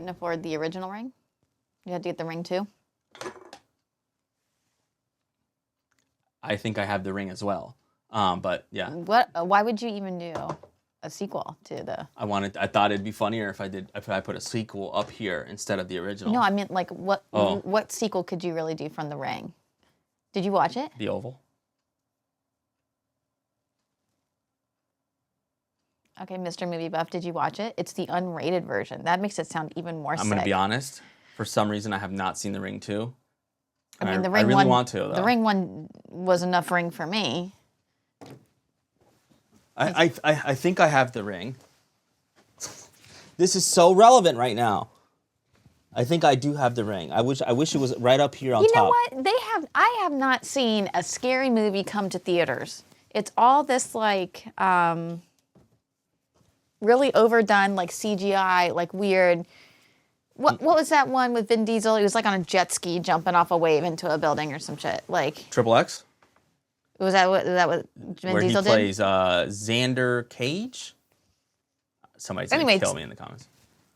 couldn't afford the original ring? You had to get the ring too? I think I have the ring as well. But yeah. Why would you even do a sequel to the... I thought it'd be funnier if I put a sequel up here instead of the original. No, I mean, like, what sequel could you really do from The Ring? Did you watch it? The Oval. Okay, Mr. Movie Buff, did you watch it? It's the unrated version. That makes it sound even more sick. I'm going to be honest. For some reason, I have not seen The Ring 2. I mean, the Ring I really one, want to, though. The Ring 1 was enough ring for me. I think I have the ring. This is so relevant right now. I think I do have the ring. I wish it was right up here on top. You know what? I have not seen a scary movie come to theaters. It's all this like really overdone like CGI, like weird. What was that one with Vin Diesel? He was like on a jet ski jumping off a wave into a building or some shit. Like Triple X? Was that what Vin Diesel did? Where he plays Xander Cage? Somebody's going to kill me in the comments.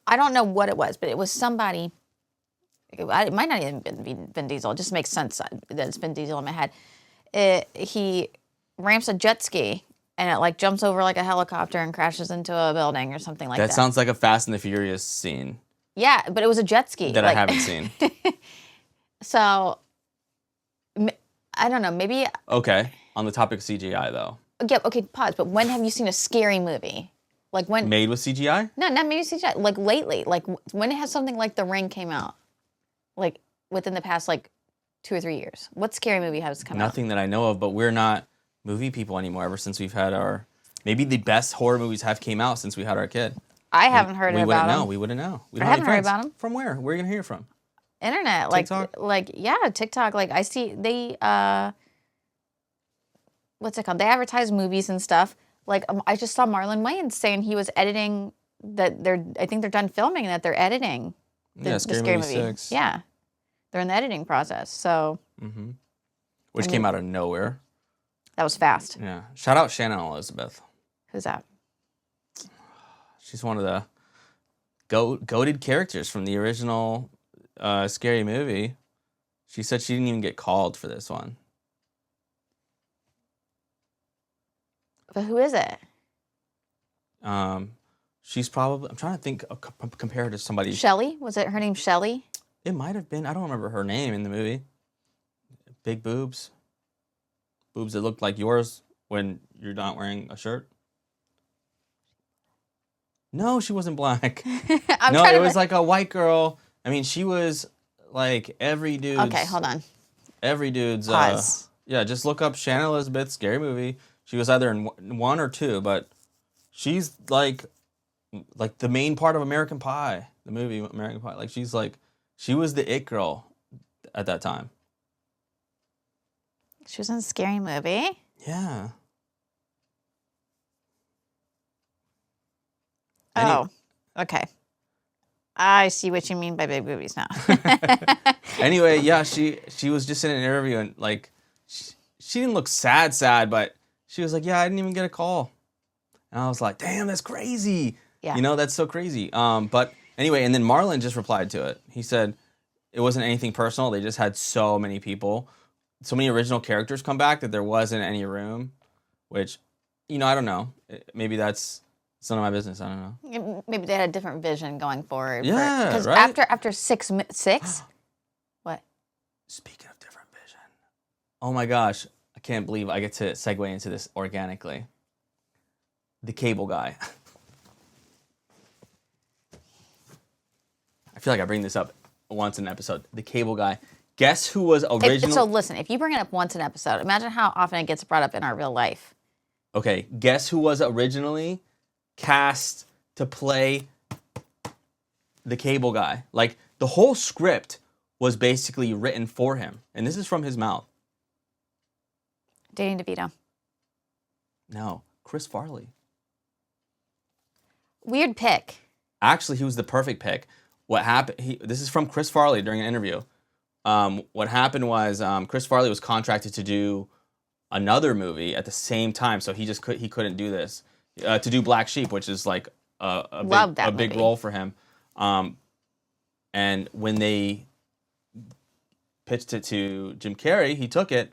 I don't know what it was, but it was somebody. It might not even be Vin Diesel. It just makes sense that it's Vin Diesel in my head. He ramps a jet ski and it like jumps over like a helicopter and crashes into a building or something like that. That sounds like a Fast and the Furious scene. Yeah, but it was a jet ski. That I haven't seen. So, I don't know, maybe... Okay, on the topic of CGI, though. Yeah, okay, pause. But when have you seen a scary movie? Like when... Made with CGI? No, not maybe CGI. Like lately. Like when has something like The Ring came out? Like within the past like 2 or 3 years. What scary movie has come out? Nothing that I know of, but we're not movie people anymore ever since we've had our... Maybe the best horror movies have came out since we had our kid. I haven't heard about them. We wouldn't know. We I haven't heard about them. From where? Where are you going to hear from? Internet. TikTok? TikTok. Like I see they what's it called? They advertise movies and stuff. Like I just saw Marlon Wayans saying he was editing I think they're done filming and that they're editing the Scary Movie 6. Yeah. They're in the editing process. So Which came out of nowhere. That was fast. Yeah. Shout out Shannon Elizabeth. Who's that? She's one of the goated characters from the original Scary Movie. She said she didn't even get called for this one. But who is it? She's probably... I'm trying to think... compare her to somebody... Shelley? Was it her name Shelley? It might have been. I don't remember her name in the movie. Big boobs. Boobs that looked like yours when you're not wearing a shirt. No, she wasn't black. No, it was like a white girl. I mean, she was like every dude's... Okay, hold on. Every dude's... Pause. Yeah, just look up Shannon Elizabeth, Scary Movie. She was either in 1 or 2, but she's like the main part of American Pie, the movie American Pie. Like she was the it girl at that time. She was in a Scary Movie? Yeah. Oh, okay. I see what you mean by big boobies now. Anyway, yeah, she was just in an interview and like she didn't look sad, but she was like, yeah, I didn't even get a call. And I was like, damn, that's crazy. Yeah. You know, that's so crazy. But anyway, and then Marlon just replied to it. He said it wasn't anything personal. They just had so many people, so many original characters come back that there wasn't any room, which, you know, I don't know. Maybe that's... It's none of my business. I don't know. Maybe they had a different vision going forward. Yeah, Because right? after six? What? Speaking of different vision. Oh my gosh. I can't believe I get to segue into this organically. The Cable Guy. I feel like I bring this up once in an episode. The Cable Guy. Guess who was original? So listen, if you bring it up once an episode, imagine how often it gets brought up in our real life. Okay, guess who was originally cast to play the Cable Guy? Like, the whole script was basically written for him. And this is from his mouth. Danny DeVito. No, Chris Farley. Weird pick. Actually, he was the perfect pick. What happened? This is from Chris Farley during an interview. What happened was Chris Farley was contracted to do another movie at the same time, so he couldn't do this. To do Black Sheep, which is like a big role for him. And when they pitched it to Jim Carrey, he took it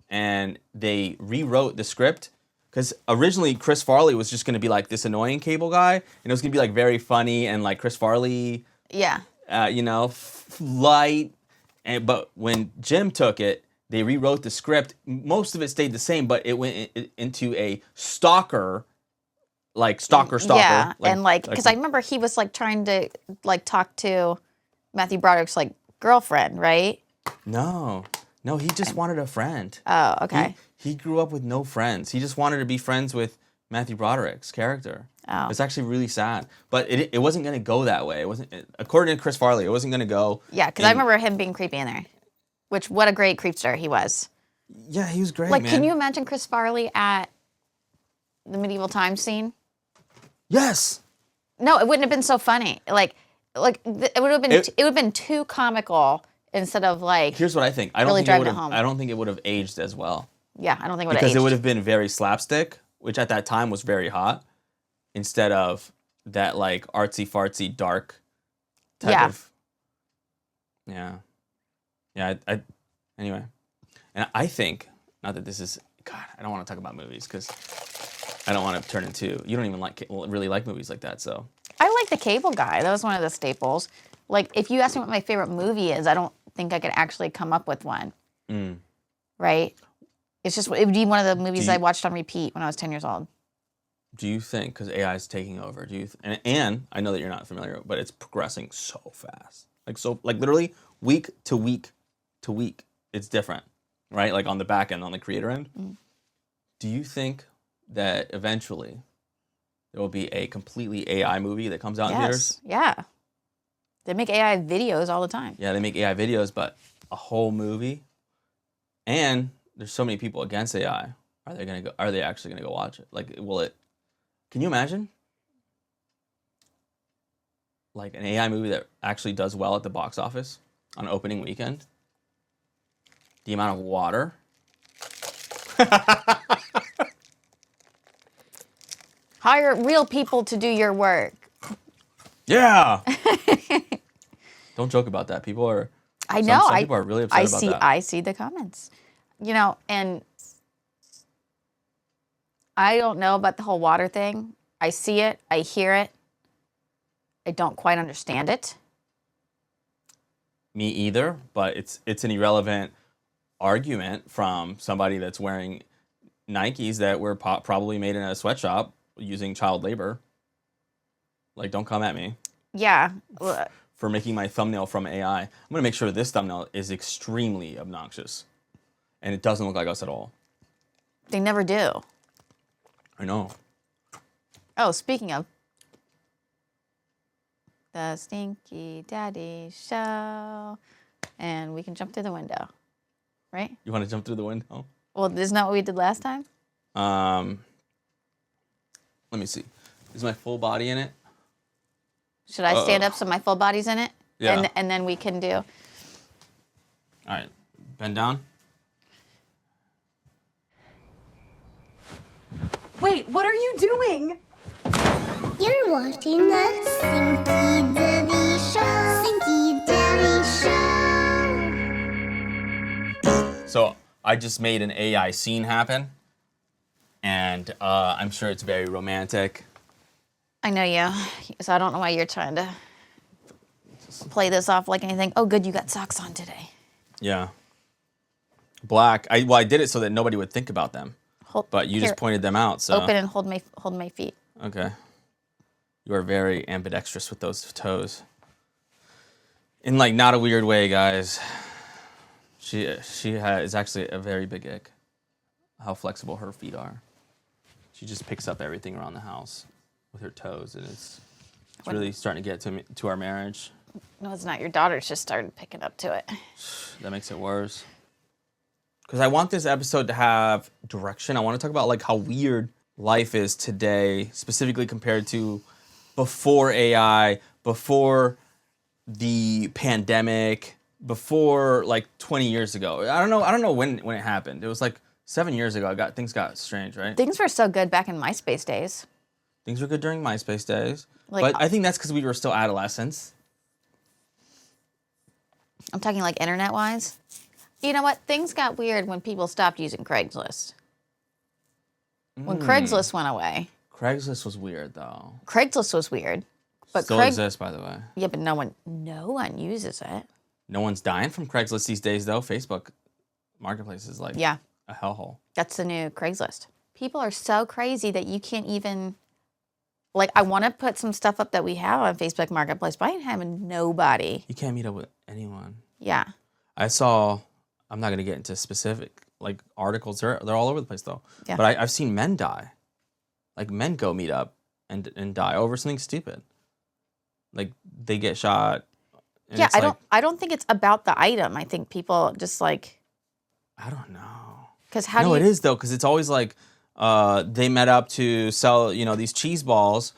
and they rewrote the script. Because originally Chris Farley was just going to be like this annoying cable guy, and it was going to be like very funny and like Chris Farley, Yeah. Light. But when Jim took it, they rewrote the script. Most of it stayed the same, but it went into a stalker. Yeah, and because I remember he was like trying to like talk to Matthew Broderick's like girlfriend, right? No, he just wanted a friend. Oh, okay. He grew up with no friends. He just wanted to be friends with Matthew Broderick's character. Oh. It's actually really sad. But it wasn't going to go that way. It wasn't, according to Chris Farley, it wasn't going to go. Yeah, because I remember him being creepy in there. Which, what a great creepster he was. Yeah, he was great, like, man. can you imagine Chris Farley at the medieval times scene? Yes. No, it wouldn't have been so funny. It would have been it would have been too comical instead of like. Here's what I think. I don't think it would have aged as well. Yeah, I don't think it would have aged. Because it would have been very slapstick, which at that time was very hot, instead of that like artsy fartsy dark type of. Yeah. Yeah. Anyway, and I think, not that this is, God, I don't want to talk about movies because I don't want to turn into, you don't even really like movies like that, so. I like The Cable Guy. That was one of the staples. Like, if you ask me what my favorite movie is, I don't think I could actually come up with one. Right? It would be one of the movies I watched on repeat when I was 10 years old. Do you think, because AI is taking over, and I know that you're not familiar, but it's progressing so fast. Like literally week to week to week, it's different, right? Like on the back end, on the creator end. Do you think that eventually there will be a completely AI movie that comes out in theaters? Yeah. They make AI videos all the time. Yeah, they make AI videos, but a whole movie? And there's so many people against AI. Are they actually gonna go watch it? Like, can you imagine? Like an AI movie that actually does well at the box office on opening weekend? The amount of water. Hire real people to do your work. Yeah. Don't joke about that. People are. I know. Some people are really upset about that. I see the comments. And I don't know about the whole water thing. I see it. I hear it. I don't quite understand it. Me either, but it's an irrelevant argument from somebody that's wearing Nikes that were probably made in a sweatshop using child labor. Like, don't come at me. Yeah. For making my thumbnail from AI. I'm going to make sure this thumbnail is extremely obnoxious. And it doesn't look like us at all. They never do. I know. Oh, speaking of the Stinky Daddy Show. And we can jump through the window. Right? You want to jump through the window? Well, isn't that what we did last time? Let me see. Is my full body in it? Should I stand up so my full body's in it? Yeah. And then we can do. All right. Bend down. Wait, what are you doing? You're watching the Stinky Daddy Show. Stinky Daddy Show. So I just made an AI scene happen. And I'm sure it's very romantic. I know you. So I don't know why you're trying to play this off like anything. Oh, good, you got socks on today. Yeah. Black. I did it so that nobody would think about them. But you just pointed them out. So open and hold my feet. Okay. You are very ambidextrous with those toes. In like not a weird way, guys. She is actually a very big ick. How flexible her feet are. She just picks up everything around the house with her toes, and it's really starting to get to our marriage. No, it's not. Your daughter's just started picking up to it. That makes it worse. Because I want this episode to have direction. I want to talk about like how weird life is today, specifically compared to before AI, before the pandemic, before like 20 years ago. I don't know when it happened. It was like 7 years ago. Things got strange, right? Things were so good back in MySpace days. Things were good during MySpace days. But I think that's because we were still adolescents. I'm talking like internet-wise. You know what? Things got weird when people stopped using Craigslist. When Craigslist went away. Craigslist was weird though. Craigslist was weird. But Still exists, by the way. Yeah, but no one uses it. No one's dying from Craigslist these days though. Facebook Marketplace is like a hellhole. That's the new Craigslist. People are so crazy that you can't even, like, I want to put some stuff up that we have on Facebook Marketplace, but I ain't having nobody. You can't meet up with anyone. Yeah. I saw, I'm not going to get into specific, like, articles. They're all over the place, though. Yeah. But I've seen men die. Like, men go meet up and die over something stupid. Like, they get shot. Yeah, I don't think it's about the item. I think people just, like... I don't know. Because how no, do you... it is, though, because it's always like, they met up to sell, these cheese balls,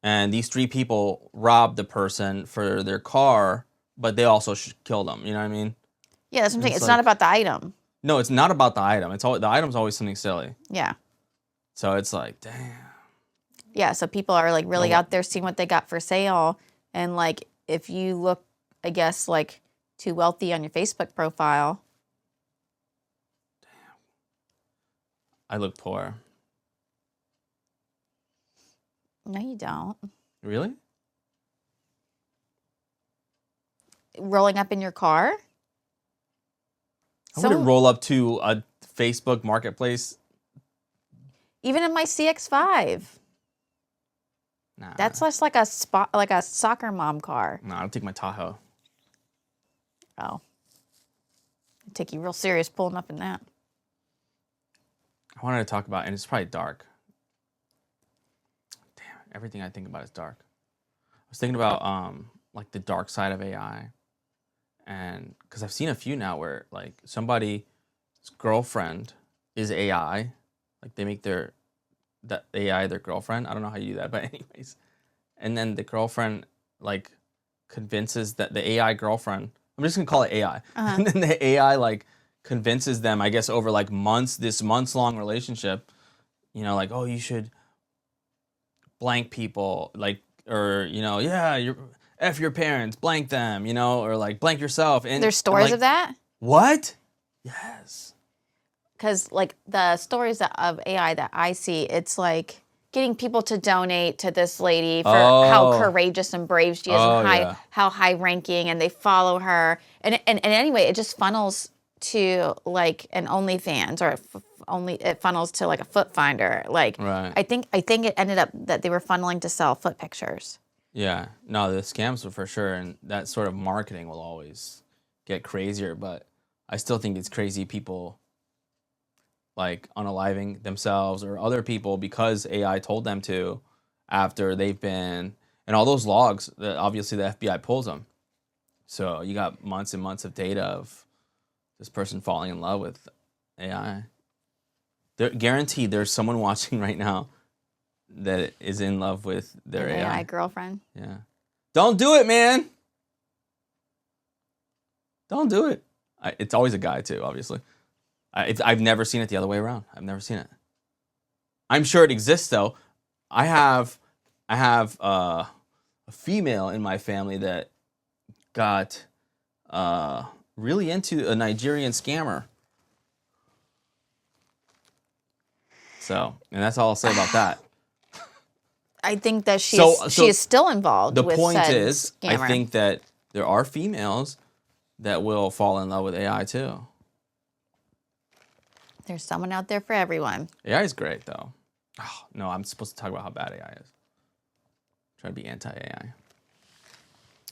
and these 3 people robbed the person for their car, but they also killed them. You know what I mean? Yeah, that's what I'm saying. It's like, not about the item. No, it's not about the item. The item's always something silly. Yeah. So it's like, damn. Yeah, so people are like really out there seeing what they got for sale, and like if you look, I guess, like too wealthy on your Facebook profile. I look poor. No, you don't. Really? Rolling up in your car? I wouldn't roll up to a Facebook Marketplace. Even in my CX-5. Nah. That's just like a soccer mom car. No, I'll take my Tahoe. Oh. It'd take you real serious pulling up in that. I wanted to talk about, and it's probably dark. Damn, everything I think about is dark. I was thinking about like the dark side of AI, and because I've seen a few now where like somebody's girlfriend is AI, like they make that AI their girlfriend. I don't know how you do that, but anyways, and then the girlfriend like convinces that the AI girlfriend. I'm just gonna call it AI, and then the AI like convinces them, I guess, over like this months-long relationship, like, oh, you should blank people, like, or, you're F your parents, blank them, or like blank yourself. And there's stories like, of that? What? Yes. Because like the stories of AI that I see, it's like getting people to donate to this lady for how courageous and brave she is and how high ranking, and they follow her. And anyway, it just funnels to like an OnlyFans, or it funnels to like a foot finder. Like, right. I think it ended up that they were funneling to sell foot pictures. Yeah, no, the scams were for sure, and that sort of marketing will always get crazier. But I still think it's crazy people like unaliving themselves or other people because AI told them to, after they've been, and all those logs that obviously the FBI pulls them. So you got months and months of data of this person falling in love with AI. They're guaranteed there's someone watching right now that is in love with their AI girlfriend. Yeah. Don't do it, man. Don't do it. It's always a guy too, obviously. I've never seen it the other way around. I've never seen it. I'm sure it exists though. I have a female in my family that got really into a Nigerian scammer. So, and that's all I'll say about that. I think that she is still involved with said scammer. The point is, I think that there are females that will fall in love with AI too. There's someone out there for everyone. AI is great though. Oh, no, I'm supposed to talk about how bad AI is. Try to be anti-AI.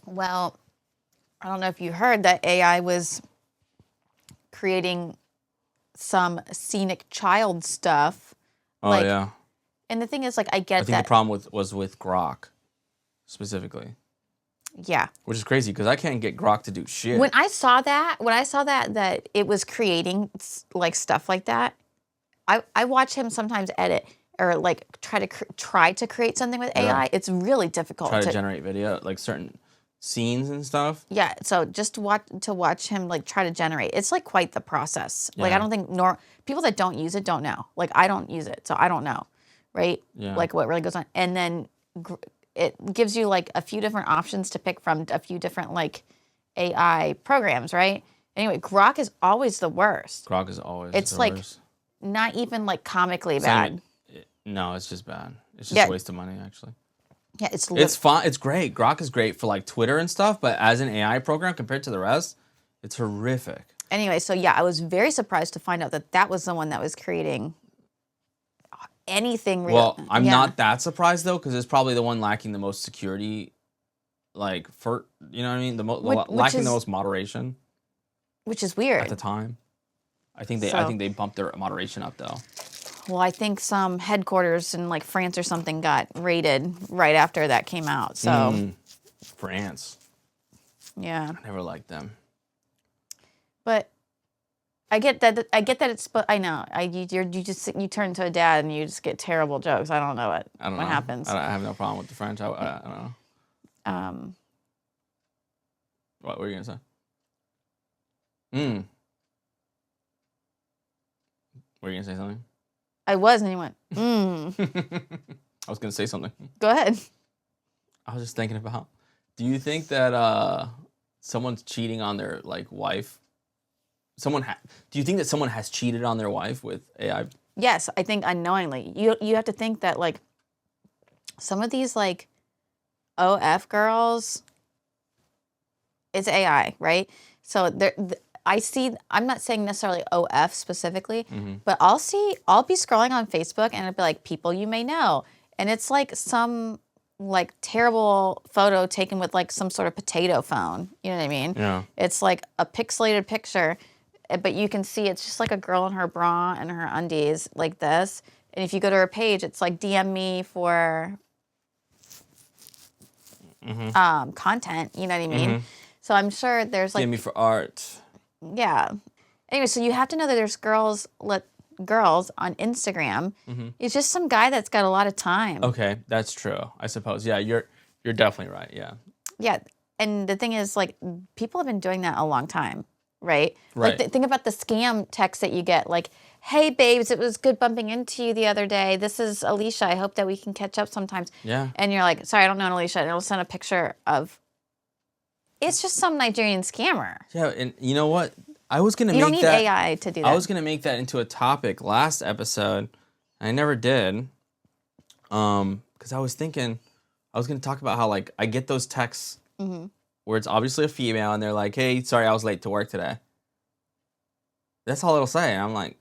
Well, I don't know if you heard that AI was creating some scenic child stuff. Oh, yeah. And the thing is, like, I get that. I think the problem was with Grok, specifically. Yeah. Which is crazy, because I can't get Grok to do shit. When I saw that it was creating, like, stuff like that, I watch him sometimes edit or, like, try to create something with AI. It's really difficult. Try to generate video, like, certain scenes and stuff. Yeah, so just watch him like try to generate. It's like quite the process. Yeah. Like I don't think people that don't use it don't know. Like I don't use it, so I don't know, right? Yeah. Like what really goes on, and then it gives you like a few different options to pick from, a few different like AI programs, right? Anyway, Grok is always the worst. Grok is always It's the like worst. not even like comically It's not bad. even- no, it's just bad. It's just Yeah. a waste of money, actually. Yeah, it's It's fun. It's great. Grok is great for like Twitter and stuff, but as an AI program compared to the rest, it's horrific. Anyway, so yeah, I was very surprised to find out that that was the one that was creating anything real. Well, I'm Yeah. not that surprised though, because it's probably the one lacking the most security, like for you know what I mean, Which lacking is- the most moderation Which is at weird. the time. I think So- they bumped their moderation up though. Well, I think some headquarters in like France or something got raided right after that came out. So France, yeah, I never liked them. but I get that. I get that it's. But I know. You turn to a dad and you just get terrible jokes. I don't know what happens. I have no problem with the French. I don't know. What were you gonna say? Were you gonna say something? I was, and he went, I was gonna say something. Go ahead. I was just thinking about. Do you think that someone's cheating on their like wife? Do you think that someone has cheated on their wife with AI? Yes, I think unknowingly. You have to think that like some of these like OF girls, it's AI, right? So I'm not saying necessarily OF specifically, but I'll be scrolling on Facebook and it'll be like people you may know. And it's like some like terrible photo taken with like some sort of potato phone. You know what I mean? Yeah. It's like a pixelated picture, but you can see it's just like a girl in her bra and her undies like this. And if you go to her page, it's like DM me for content. You know what I mean? So I'm sure there's like Give me for art. yeah. Anyway, so you have to know that there's girls on Instagram. It's just some guy that's got a lot of time. Okay, that's true. I suppose. Yeah, you're definitely right. Yeah. Yeah. And the thing is, like, people have been doing that a long time, right? Right. Like, think about the scam text that you get, like, hey, babes, it was good bumping into you the other day. This is Alicia. I hope that we can catch up sometimes. Yeah. And you're like, sorry, I don't know Alicia. And it'll send a picture of, it's just some Nigerian scammer. Yeah, and you know what? I was gonna You make don't need that. AI to do that. I was gonna make that into a topic last episode. I never did. Because I was thinking, I was gonna talk about how like I get those texts where it's obviously a female and they're like, "Hey, sorry, I was late to work today." That's all it'll say. And I'm like,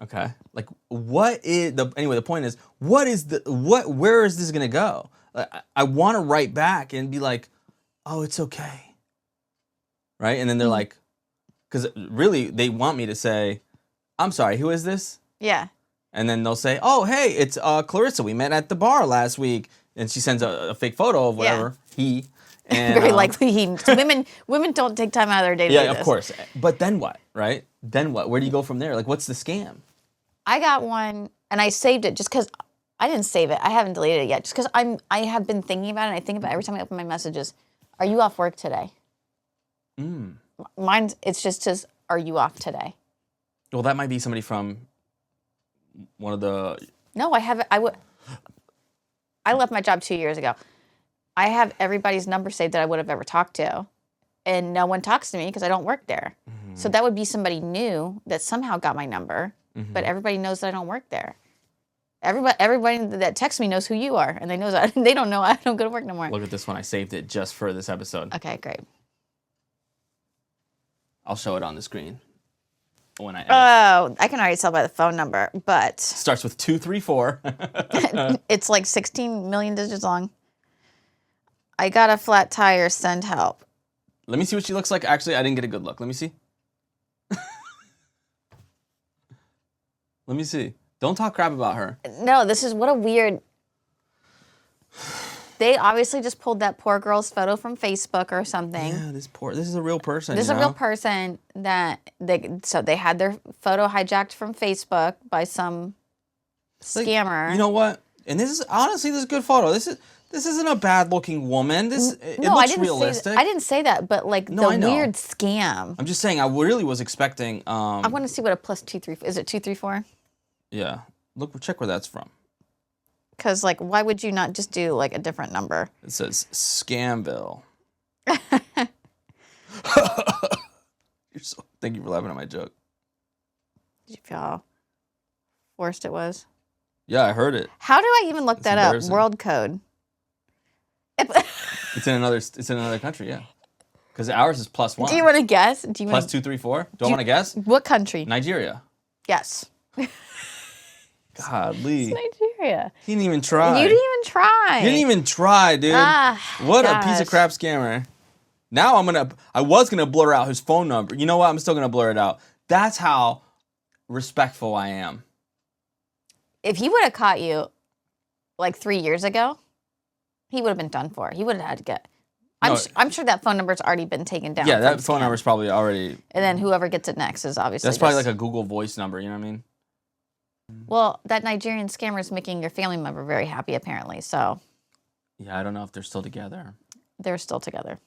okay, like what is the anyway? The point is, where is this gonna go? I want to write back and be like, "Oh, it's okay," right? And then they're like, because really they want me to say, "I'm sorry, who is this?" Yeah. And then they'll say, "Oh, hey, it's Clarissa. We met at the bar last week." And she sends a fake photo of whatever he. And, Very likely women don't take time out of their day to do Yeah, this. of course. But then what, right? Then what? Where do you go from there? Like, what's the scam? I got one and I saved it just because I didn't save it. I haven't deleted it yet. Just because I have been thinking about it and I think about it every time I open my messages. Are you off work today? Mine's it's just says, are you off today? Well, that might be somebody from one of the. No, I haven't. I left my job 2 years ago. I have everybody's number saved that I would have ever talked to. And no one talks to me because I don't work there. So that would be somebody new that somehow got my number, but everybody knows that I don't work there. Everybody that texts me knows who you are, and they know that they don't know I don't go to work no more. Look at this one. I saved it just for this episode. Okay, great. I'll show it on the screen when I edit. Oh, I can already tell by the phone number, but Starts with 234. it's like 16 million digits long. I got a flat tire, send help. Let me see what she looks like. Actually, I didn't get a good look. Let me see. Let me see. Don't talk crap about her. No, this is what a weird. They obviously just pulled that poor girl's photo from Facebook or something. Yeah, this is a real person. This is a real person that they had their photo hijacked from Facebook by some scammer. You know what? And this is a good photo. This isn't a bad looking woman. It looks realistic. I didn't say that, but like No, I the know. weird scam. I'm just saying I really was expecting I want to see what a plus 234 is. It 234? Yeah. Check where that's from. Because like, why would you not just do like a different number? It says Scamville. Thank you for laughing at my joke. Did you feel how forced it was? Yeah, I heard it. How do I even look that up? embarrassing. World code. It's in another country, yeah. Because ours is +1. Do you want to guess? Do you Plus want 2, 3, 4. Do I want to guess? what country? Nigeria. Yes. Godly. Nigeria. He didn't even try. You didn't even try. You didn't even try, dude. What a piece of crap scammer. Now I was gonna blur out his phone number. You know what? I'm still gonna blur it out. That's how respectful I am. If he would have caught you like 3 years ago, he would have been done for. He would have had to get. I'm sure that phone number's already been taken down. Yeah, that phone number's probably already. And then whoever gets it next is obviously. That's probably like a Google Voice number. You know what I mean? Well, that Nigerian scammer is making your family member very happy, apparently. So. Yeah, I don't know if they're still together. They're still together.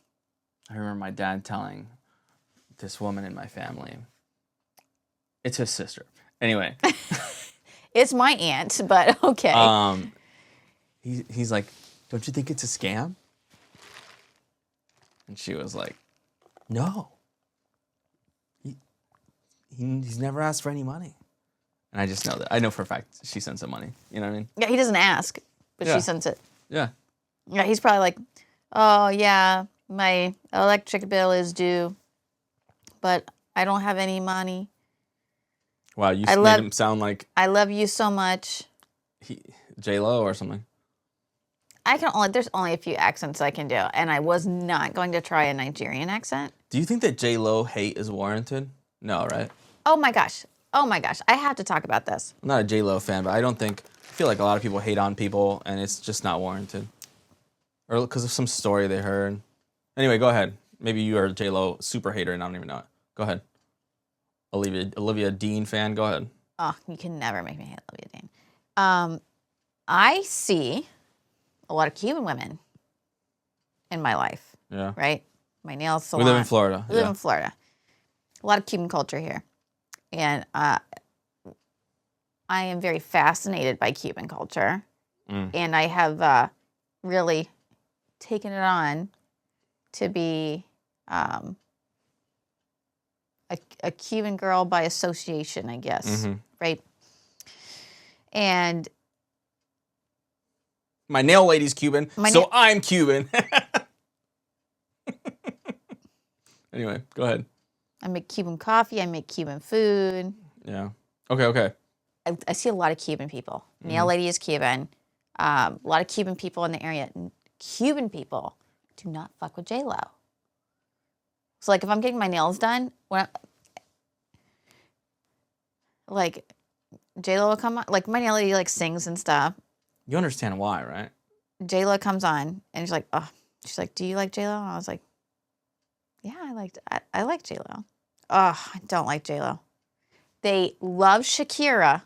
I remember my dad telling this woman in my family. It's his sister. Anyway. It's my aunt, but okay. He's like, don't you think it's a scam? And she was like, no. He's never asked for any money. And I just know that. I know for a fact she sent some money. You know what I mean? Yeah, he doesn't ask, but she sends it. Yeah. Yeah, he's probably like, oh, yeah, my electric bill is due, but I don't have any money. Wow, you made him sound like... I love you so much. J-Lo or something. There's only a few accents I can do, and I was not going to try a Nigerian accent. Do you think that J-Lo hate is warranted? No, right? Oh my gosh. I have to talk about this. I'm not a J-Lo fan, but I feel like a lot of people hate on people, and it's just not warranted. Or because of some story they heard. Anyway, go ahead. Maybe you are a J-Lo super hater and I don't even know it. Go ahead. Olivia Dean fan, go ahead. Oh, you can never make me hate Olivia Dean. I see a lot of Cuban women in my life. Yeah. Right? My nail salon. We live in Florida. We live in Florida. A lot of Cuban culture here. And I am very fascinated by Cuban culture. And I have really taken it on to be a Cuban girl by association, I guess. Right? And my nail lady's Cuban, so I'm Cuban. Anyway, go ahead. I make Cuban coffee. I make Cuban food. Yeah. Okay. I see a lot of Cuban people. Nail lady is Cuban. A lot of Cuban people in the area. Cuban people do not fuck with J-Lo. So, like, if I'm getting my nails done, like, J-Lo will come on. Like, my nail lady, like, sings and stuff. You understand why, right? J-Lo comes on, and she's like, do you like J-Lo? And I was like, yeah, I like J-Lo. Oh, I don't like J-Lo. They love Shakira,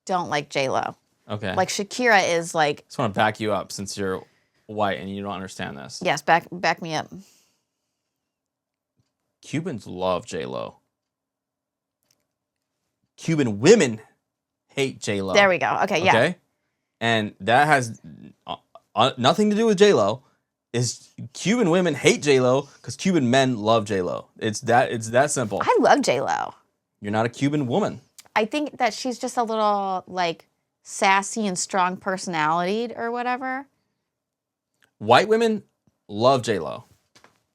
don't like J-Lo. Okay. Like, Shakira is like... I just want to back you up since you're white and you don't understand this. Yes, back me up. Cubans love J-Lo. Cuban women hate J-Lo. There we go. Okay, yeah. Okay? And that has nothing to do with J-Lo. Is Cuban women hate J-Lo because Cuban men love J-Lo. It's that simple. I love J-Lo. You're not a Cuban woman. I think that she's just a little, like, sassy and strong personality or whatever. White women love J-Lo.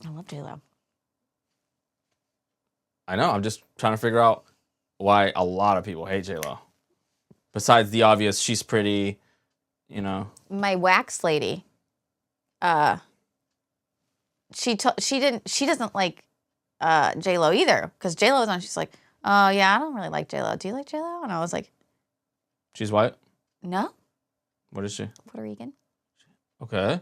I love J-Lo. I know. I'm just trying to figure out why a lot of people hate J-Lo. Besides the obvious, she's pretty, you know. My wax lady, she doesn't like J-Lo either, because J-Lo's on. She's like, oh yeah, I don't really like J-Lo. Do you like J-Lo? And I was like, she's white? No. What is she? Puerto Rican. Okay.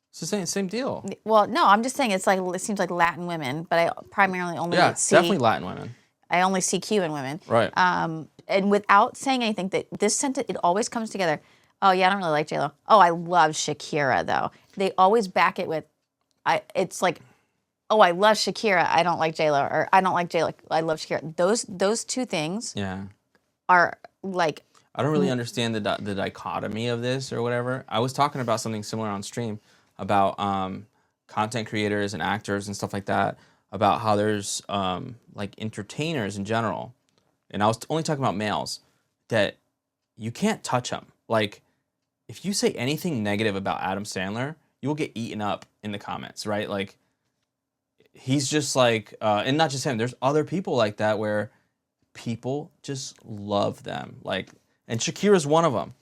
It's the same deal. Well, no, I'm just saying it seems like Latin women, but I primarily only see definitely Latin women. I only see Cuban women. Right. And without saying anything, that this sentence, it always comes together. Oh yeah, I don't really like J-Lo. Oh, I love Shakira though. They always back it with, it's like, oh, I love Shakira. I don't like J-Lo, or I don't like J-Lo. I love Shakira. Those two things. Yeah. Are like. I don't really understand the dichotomy of this or whatever. I was talking about something similar on stream about content creators and actors and stuff like that, about how there's like entertainers in general, and I was only talking about males, that you can't touch them. Like, if you say anything negative about Adam Sandler, you will get eaten up in the comments, right? Like, he's just like, and not just him. There's other people like that where people just love them. Like, and Shakira's one of them.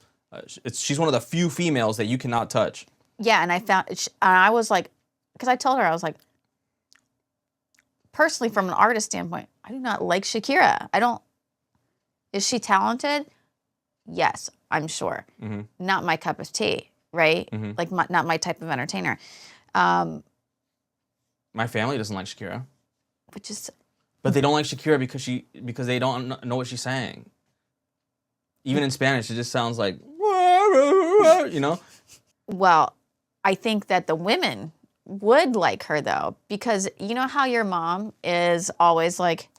She's one of the few females that you cannot touch. Yeah, and I was like, because I told her, I was like, personally, from an artist standpoint, I do not like Shakira. Is she talented? Yes, I'm sure. Mm-hmm. Not my cup of tea, right? Mm-hmm. Like, not my type of entertainer. My family doesn't like Shakira. Which is... But they don't like Shakira because they don't know what she's saying. Even in Spanish, it just sounds like, you know? Well, I think that the women would like her, though, because you know how your mom is always like,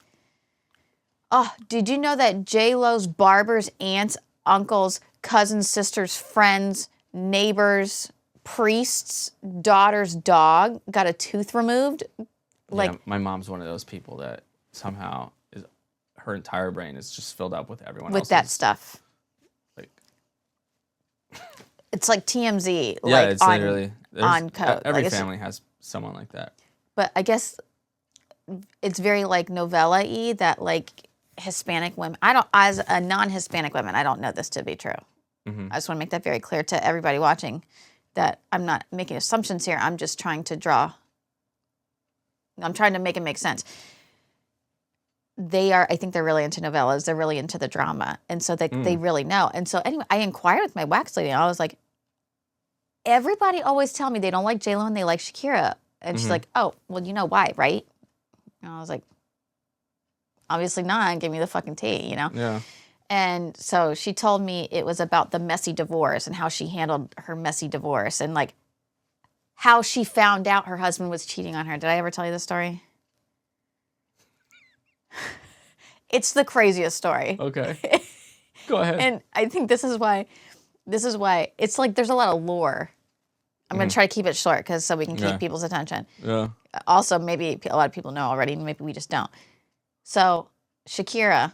oh, did you know that J-Lo's barber's aunts, uncles, cousins, sisters, friends, neighbors, priests, daughter's dog got a tooth removed? Like, yeah, my mom's one of those people that somehow her entire brain is just filled up with everyone with else's, that stuff. Like, it's like TMZ. Yeah, like it's on, literally on code. Every like family has someone like that. But I guess it's very like novella-y that like Hispanic women. As a non-Hispanic woman, I don't know this to be true. Mm-hmm. I just want to make that very clear to everybody watching that I'm not making assumptions here. I'm just trying to make it make sense. I think they're really into novellas. They're really into the drama. And so they really know. And so anyway, I inquired with my wax lady and I was like, everybody always tell me they don't like J-Lo and they like Shakira. And she's like, oh, well, you know why, right? And I was like, obviously not. Give me the fucking tea, you know? Yeah. And so she told me it was about the messy divorce and how she handled her messy divorce and like how she found out her husband was cheating on her. Did I ever tell you this story? It's the craziest story. Okay. Go ahead. And I think this is why it's like there's a lot of lore. I'm going to try to keep it short so we can keep people's attention. Yeah. Also, maybe a lot of people know already, maybe we just don't. So Shakira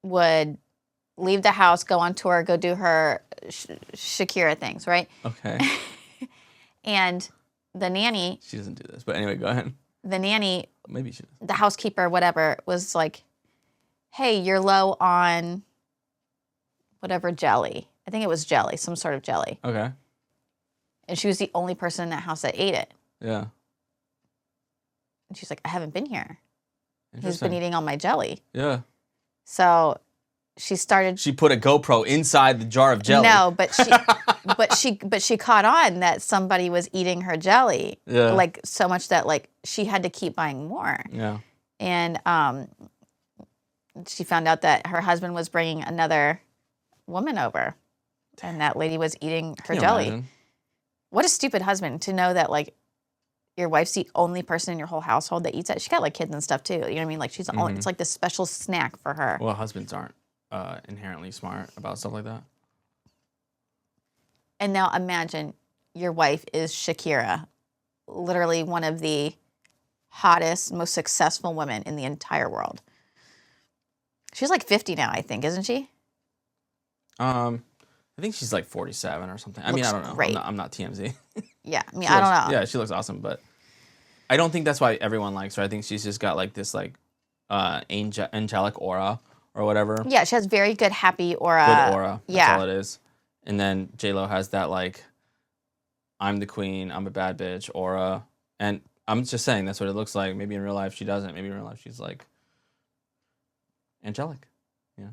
would leave the house, go on tour, go do her Shakira things, right? Okay. And the nanny... She doesn't do this, but anyway, go ahead. The nanny... Maybe she does. The housekeeper, whatever, was like, hey, you're low on whatever jelly. I think it was jelly, some sort of jelly. Okay. And she was the only person in that house that ate it. Yeah. And she's like, I haven't been here. He's been eating all my jelly. Yeah. So she started... She put a GoPro inside the jar of jelly. No, but she caught on that somebody was eating her jelly. Yeah. Like so much that like she had to keep buying more. Yeah. And she found out that her husband was bringing another woman over. And that lady was eating her jelly. Imagine? What a stupid husband to know that like your wife's the only person in your whole household that eats it. She got like kids and stuff too. You know what I mean? Like she's the only, it's like this special snack for her. Well, husbands aren't inherently smart about stuff like that. And now imagine your wife is Shakira, literally one of the hottest, most successful women in the entire world. She's like 50 now, I think, isn't she? I think she's like 47 or something. I mean, I don't know. Great. I'm not TMZ. Yeah, I mean, I don't know. Yeah, she looks awesome, but I don't think that's why everyone likes her. I think she's just got like this like angelic aura or whatever. Yeah, she has very good, happy aura. Good aura. That's all it is. And then J-Lo has that like, I'm the queen, I'm a bad bitch aura. And I'm just saying that's what it looks like. Maybe in real life she doesn't. Maybe in real life she's like angelic. Yeah.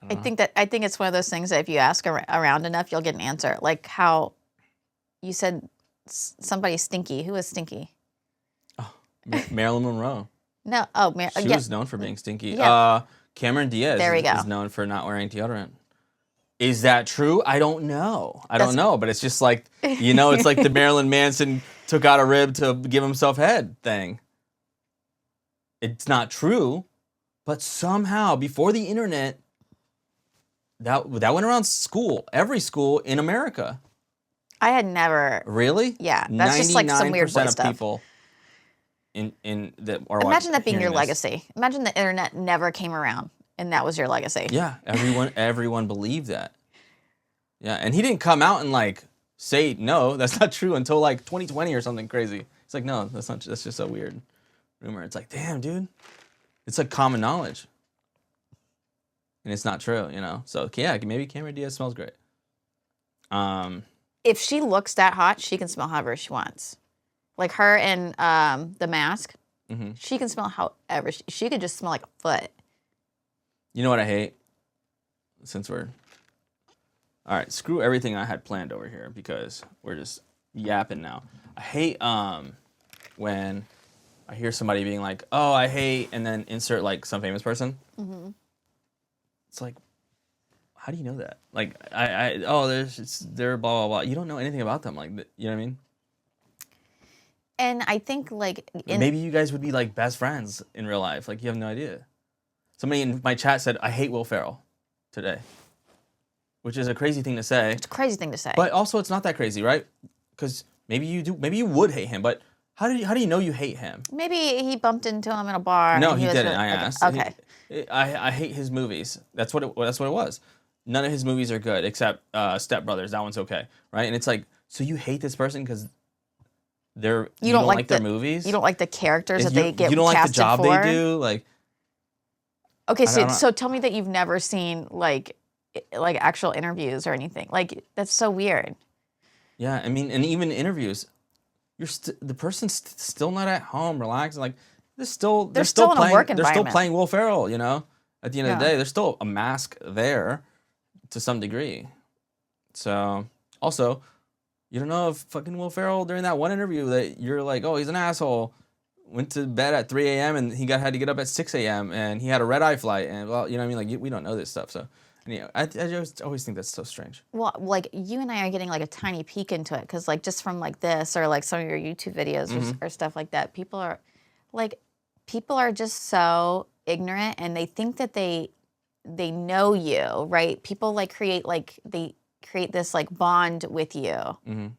I think it's one of those things that if you ask around enough, you'll get an answer. Like how you said somebody stinky. Who was stinky? Oh, Marilyn Monroe. No. She was known for being stinky. Yeah. Cameron Diaz is known for not wearing deodorant. Is that true? I don't know. I don't know, but it's just like, you know, it's like the Marilyn Manson took out a rib to give himself head thing. It's not true, but somehow before the internet, that went around school, every school in America. I had never. Really? Yeah, that's just like some weird boy of stuff. people in that are Imagine that being hearing your this. legacy. Imagine the internet never came around and that was your legacy. Yeah, everyone believed that. Yeah, and he didn't come out and like say no, that's not true until like 2020 or something crazy. It's like no, that's not. That's just a weird rumor. It's like damn, dude, it's like common knowledge, and it's not true, you know. So yeah, maybe Cameron Diaz smells great. If she looks that hot, she can smell however she wants. Like her in The Mask, she can smell however she could just smell like a foot. You know what I hate? Since we're all right, screw everything I had planned over here because we're just yapping now. I hate when I hear somebody being like, "Oh, I hate," and then insert like some famous person. It's like, how do you know that? Like, they're blah blah blah. You don't know anything about them. Like, you know what I mean? And I think like Maybe you guys would be like best friends in real life. Like, you have no idea. Somebody in my chat said, "I hate Will Ferrell today," which is a crazy thing to say. it's a crazy thing to say. But also, it's not that crazy, right? Because maybe you do. Maybe you would hate him. But how do you know you hate him? Maybe he bumped into him in a bar. No, and he was didn't. really- I asked. Okay. I hate his movies. That's what it was. None of his movies are good except Step Brothers. That one's okay, right? And it's like, so you hate this person because you don't like their movies. You don't like the characters that they get You don't like the casted job for? they do. Like, Okay, I don't know. so tell me that you've never seen like actual interviews or anything. Like that's so weird. yeah, I mean, and even interviews, the person's still not at home, relaxing. Like, they're still in a playing. work They're still environment. playing Will Ferrell. You know, at the end of the Yeah. day, there's still a mask there, to some degree. So also, you don't know if fucking Will Ferrell during that one interview that you're like, oh, he's an asshole, went to bed at 3 a.m. and he had to get up at 6 a.m. and he had a red eye flight and well, you know what I mean? Like we don't know this stuff. So anyway, I just always think that's so strange. Well, like you and I are getting like a tiny peek into it because like just from like this or like some of your YouTube videos or stuff like that, people are just so ignorant and they think that they know you, right? People like create this like bond with you,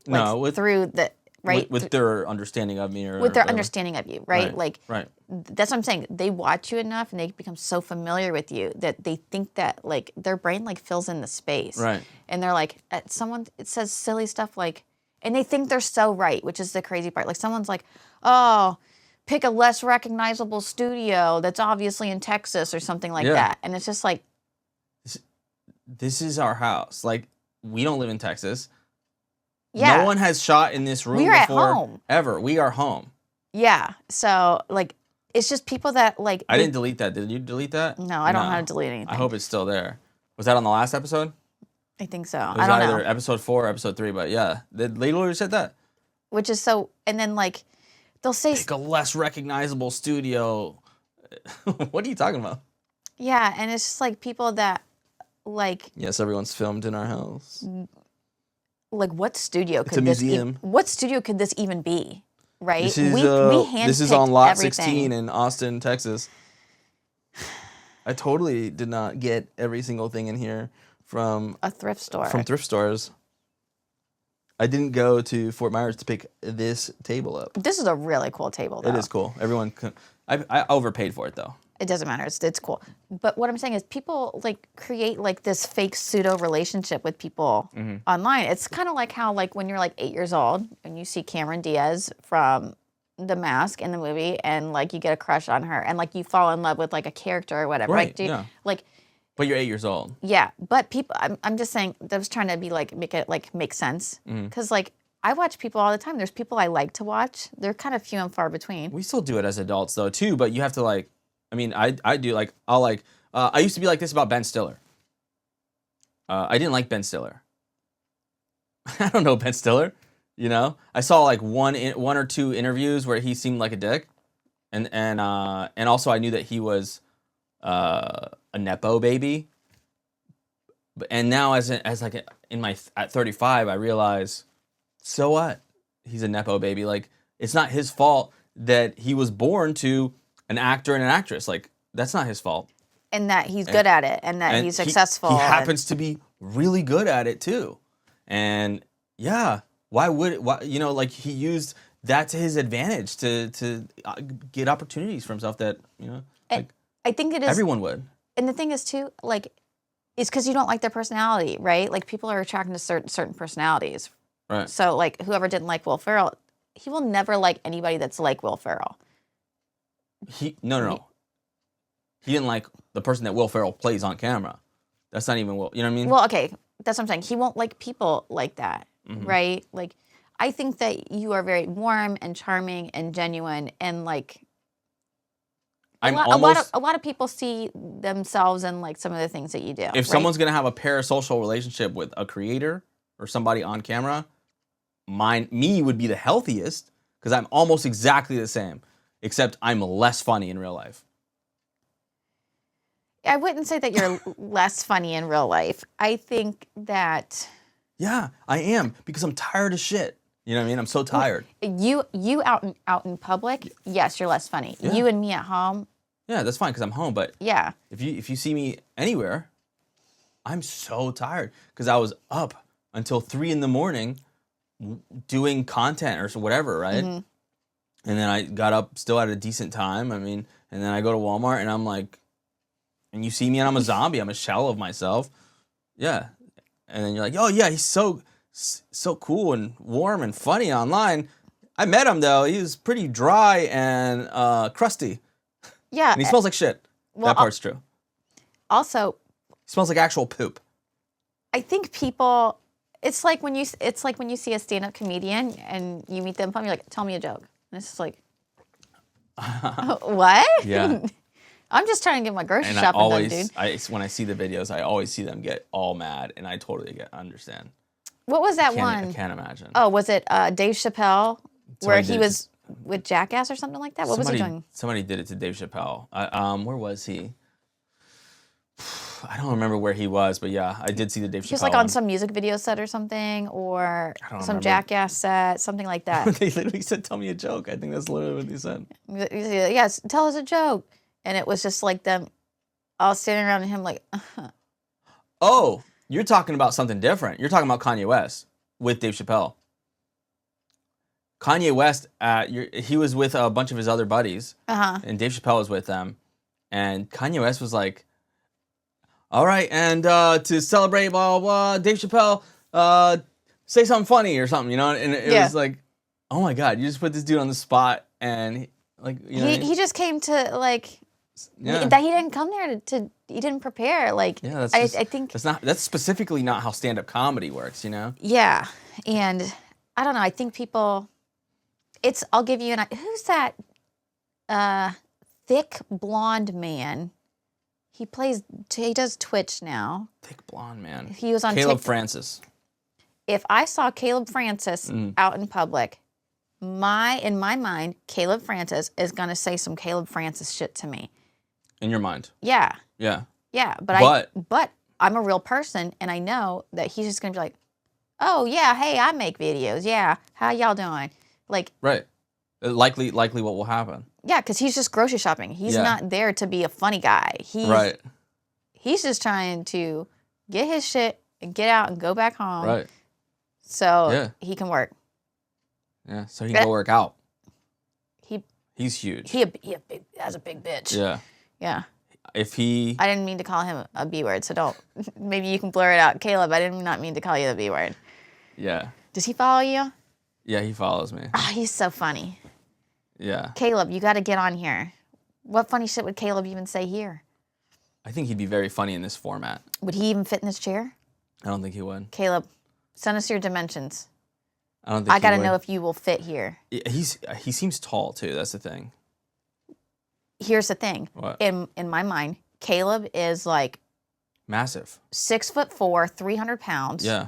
like, through the right with their understanding of me or with their whatever. understanding of you, right? Like right. that's what I'm saying. They watch you enough and they become so familiar with you that they think that like their brain like fills in the space, Right. And they're like, it says silly stuff like, and they think they're so right, which is the crazy part. Like someone's like, oh, pick a less recognizable studio that's obviously in Texas or something like that, and it's just like, this is our house. Like we don't live in Texas. yeah, No one has shot in this room We're at before home. ever. We are home. yeah. So like, it's just people that like. I didn't delete that. Did you delete that? No, I don't know how to delete anything. I hope it's still there. Was that on the last episode? I think so. It was I don't either know. episode 4 or episode 3, but yeah. They literally said that. Which is so, and then like, they'll say, Pick a less recognizable studio. What are you talking about? yeah, and it's just like people that like Yes, everyone's filmed in our house. what studio It's could a this museum. what studio could this even be? Right? This is, we this is handpicked on lot everything. 16 in Austin, Texas. I totally did not get every single thing in here from A thrift store. thrift stores. I didn't go to Fort Myers to pick this table up. This is a really cool table, though. It is cool. Everyone, I overpaid for it though. It doesn't matter. It's cool. But what I'm saying is people like create like this fake pseudo relationship with people online. It's kind of like how like when you're like 8 years old and you see Cameron Diaz from The Mask in the movie and like you get a crush on her and like you fall in love with like a character or whatever. Right, Like, yeah. like But you're 8 years old. yeah, but people, I'm just saying, I was trying to be like, make it like make sense. Because like, I watch people all the time. There's people I like to watch. They're kind of few and far between. We still do it as adults though too, but you have to like, I mean, I do like, I'll like, I used to be like this about Ben Stiller. I didn't like Ben Stiller. I don't know Ben Stiller, you know? I saw like one or two interviews where he seemed like a dick. And also I knew that he was a Nepo baby. And now as like at 35, I realize, so what? He's a Nepo baby. Like, it's not his fault that he was born to an actor and an actress. Like, that's not his fault. And that he's good at it and that And he's successful. He happens to be really good at it too. And yeah, why, you know, like he used that's his advantage to get opportunities for himself that, like I think it is. everyone would. And the thing is too, like, it's because you don't like their personality, right? Like people are attracted to certain personalities. Right. So like whoever didn't like Will Ferrell, he will never like anybody that's like Will Ferrell. No. He didn't like the person that Will Ferrell plays on camera. That's not even Will. You know what I mean? Well, okay, that's what I'm saying. He won't like people like that, Mm-hmm. right? Like, I think that you are very warm and charming and genuine, and like a lot of people see themselves in like some of the things that you do. If someone's gonna have a parasocial relationship with a creator or somebody on camera, me would be the healthiest because I'm almost exactly the same, except I'm less funny in real life. I wouldn't say that you're less funny in real life. I think that Yeah, I am because I'm tired of shit. You know what I mean? I'm so tired. you out in public, yes, you're less funny. Yeah. You and me at home, Yeah, that's fine because I'm home. But yeah. if you see me anywhere, I'm so tired because I was up until 3 a.m. doing content or whatever, right? Mm-hmm. And then I got up still at a decent time. I mean, and then I go to Walmart and I'm like, and you see me and I'm a zombie. I'm a shell of myself. Yeah. And then you're like, oh yeah, he's so cool and warm and funny online. I met him though. He was pretty dry and crusty. Yeah. And he smells like shit. Well, That part's true. Also, He smells like actual poop. I think people, it's like when you see a stand-up comedian and you meet them, you're like, tell me a joke. And it's just like, what? Yeah. I'm just trying to get my grocery And shopping done, dude. when I see the videos, I always see them get all mad, and I totally understand. What was that I one? can't imagine. Oh, was it Dave Chappelle where Somebody he did it. was with Jackass or something like that? What was he doing? Somebody did it to Dave Chappelle. Where was he? I don't remember where he was, but yeah, I did see the Dave Chappelle. He was like on some music video set or something, or don't some remember. Jackass set, something like that. They literally said, "Tell me a joke." I think that's literally what they said. Yes, tell us a joke. And it was just like them all standing around him like, Oh, you're talking about something different. You're talking about Kanye West with Dave Chappelle. Kanye West, he was with a bunch of his other buddies, and Dave Chappelle was with them, and Kanye West was like, "All right, and to celebrate, blah blah blah, Dave Chappelle, say something funny or something," and it was like, "Oh my God, you just put this dude on the spot," and he just came to like. Yeah. That he didn't come there to he didn't prepare. Like, Yeah, I think that's specifically not how stand-up comedy works, Yeah, and I don't know. I think people. I'll give you who's that? Thick blonde man. He does Twitch now. Thick blonde man. He was on Caleb TikTok. Francis. If I saw Caleb Francis out in public, in my mind, Caleb Francis is gonna say some Caleb Francis shit to me. In your mind. Yeah. Yeah. Yeah, but I'm a real person, and I know that he's just gonna be like, "Oh yeah, hey, I make videos. Yeah, how y'all doing?" Like, right, likely what will happen. Yeah, because he's just grocery shopping. He's not there to be a funny guy. He's just trying to get his shit and get out and go back home. Right. So he can work. Yeah, so he can go work out. He's huge. He has a big bitch. Yeah. Yeah. I didn't mean to call him a B word, so don't. Maybe you can blur it out. Caleb, I did not mean to call you the B word. Yeah. Does he follow you? Yeah, he follows me. Oh, he's so funny. Yeah. Caleb, you got to get on here. What funny shit would Caleb even say here? I think he'd be very funny in this format. Would he even fit in this chair? I don't think he would. Caleb, send us your dimensions. I don't think I got to know if you will fit here. He seems tall too. That's the thing. Here's the thing. What? In my mind, Caleb is like massive. 6'4", 300 pounds. Yeah.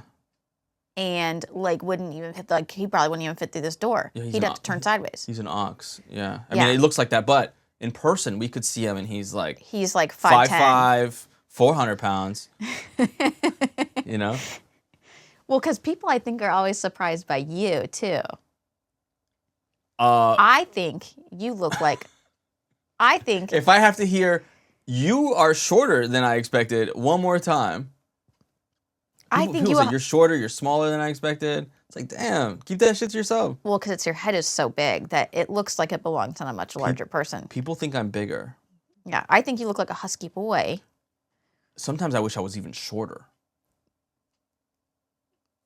And like wouldn't even fit. Like he probably wouldn't even fit through this door. Yeah, he'd have to turn sideways. He's an ox. Yeah. I mean, it looks like that, but in person, we could see him, and he's like 5'10", 400 pounds. Well, because people, I think, are always surprised by you too. I think you look like. I think if I have to hear, you are shorter than I expected one more time. I think people say you're shorter, you're smaller than I expected. It's like, damn, keep that shit to yourself. Well, because your head is so big that it looks like it belongs on a much larger person. People think I'm bigger. Yeah, I think you look like a husky boy. Sometimes I wish I was even shorter.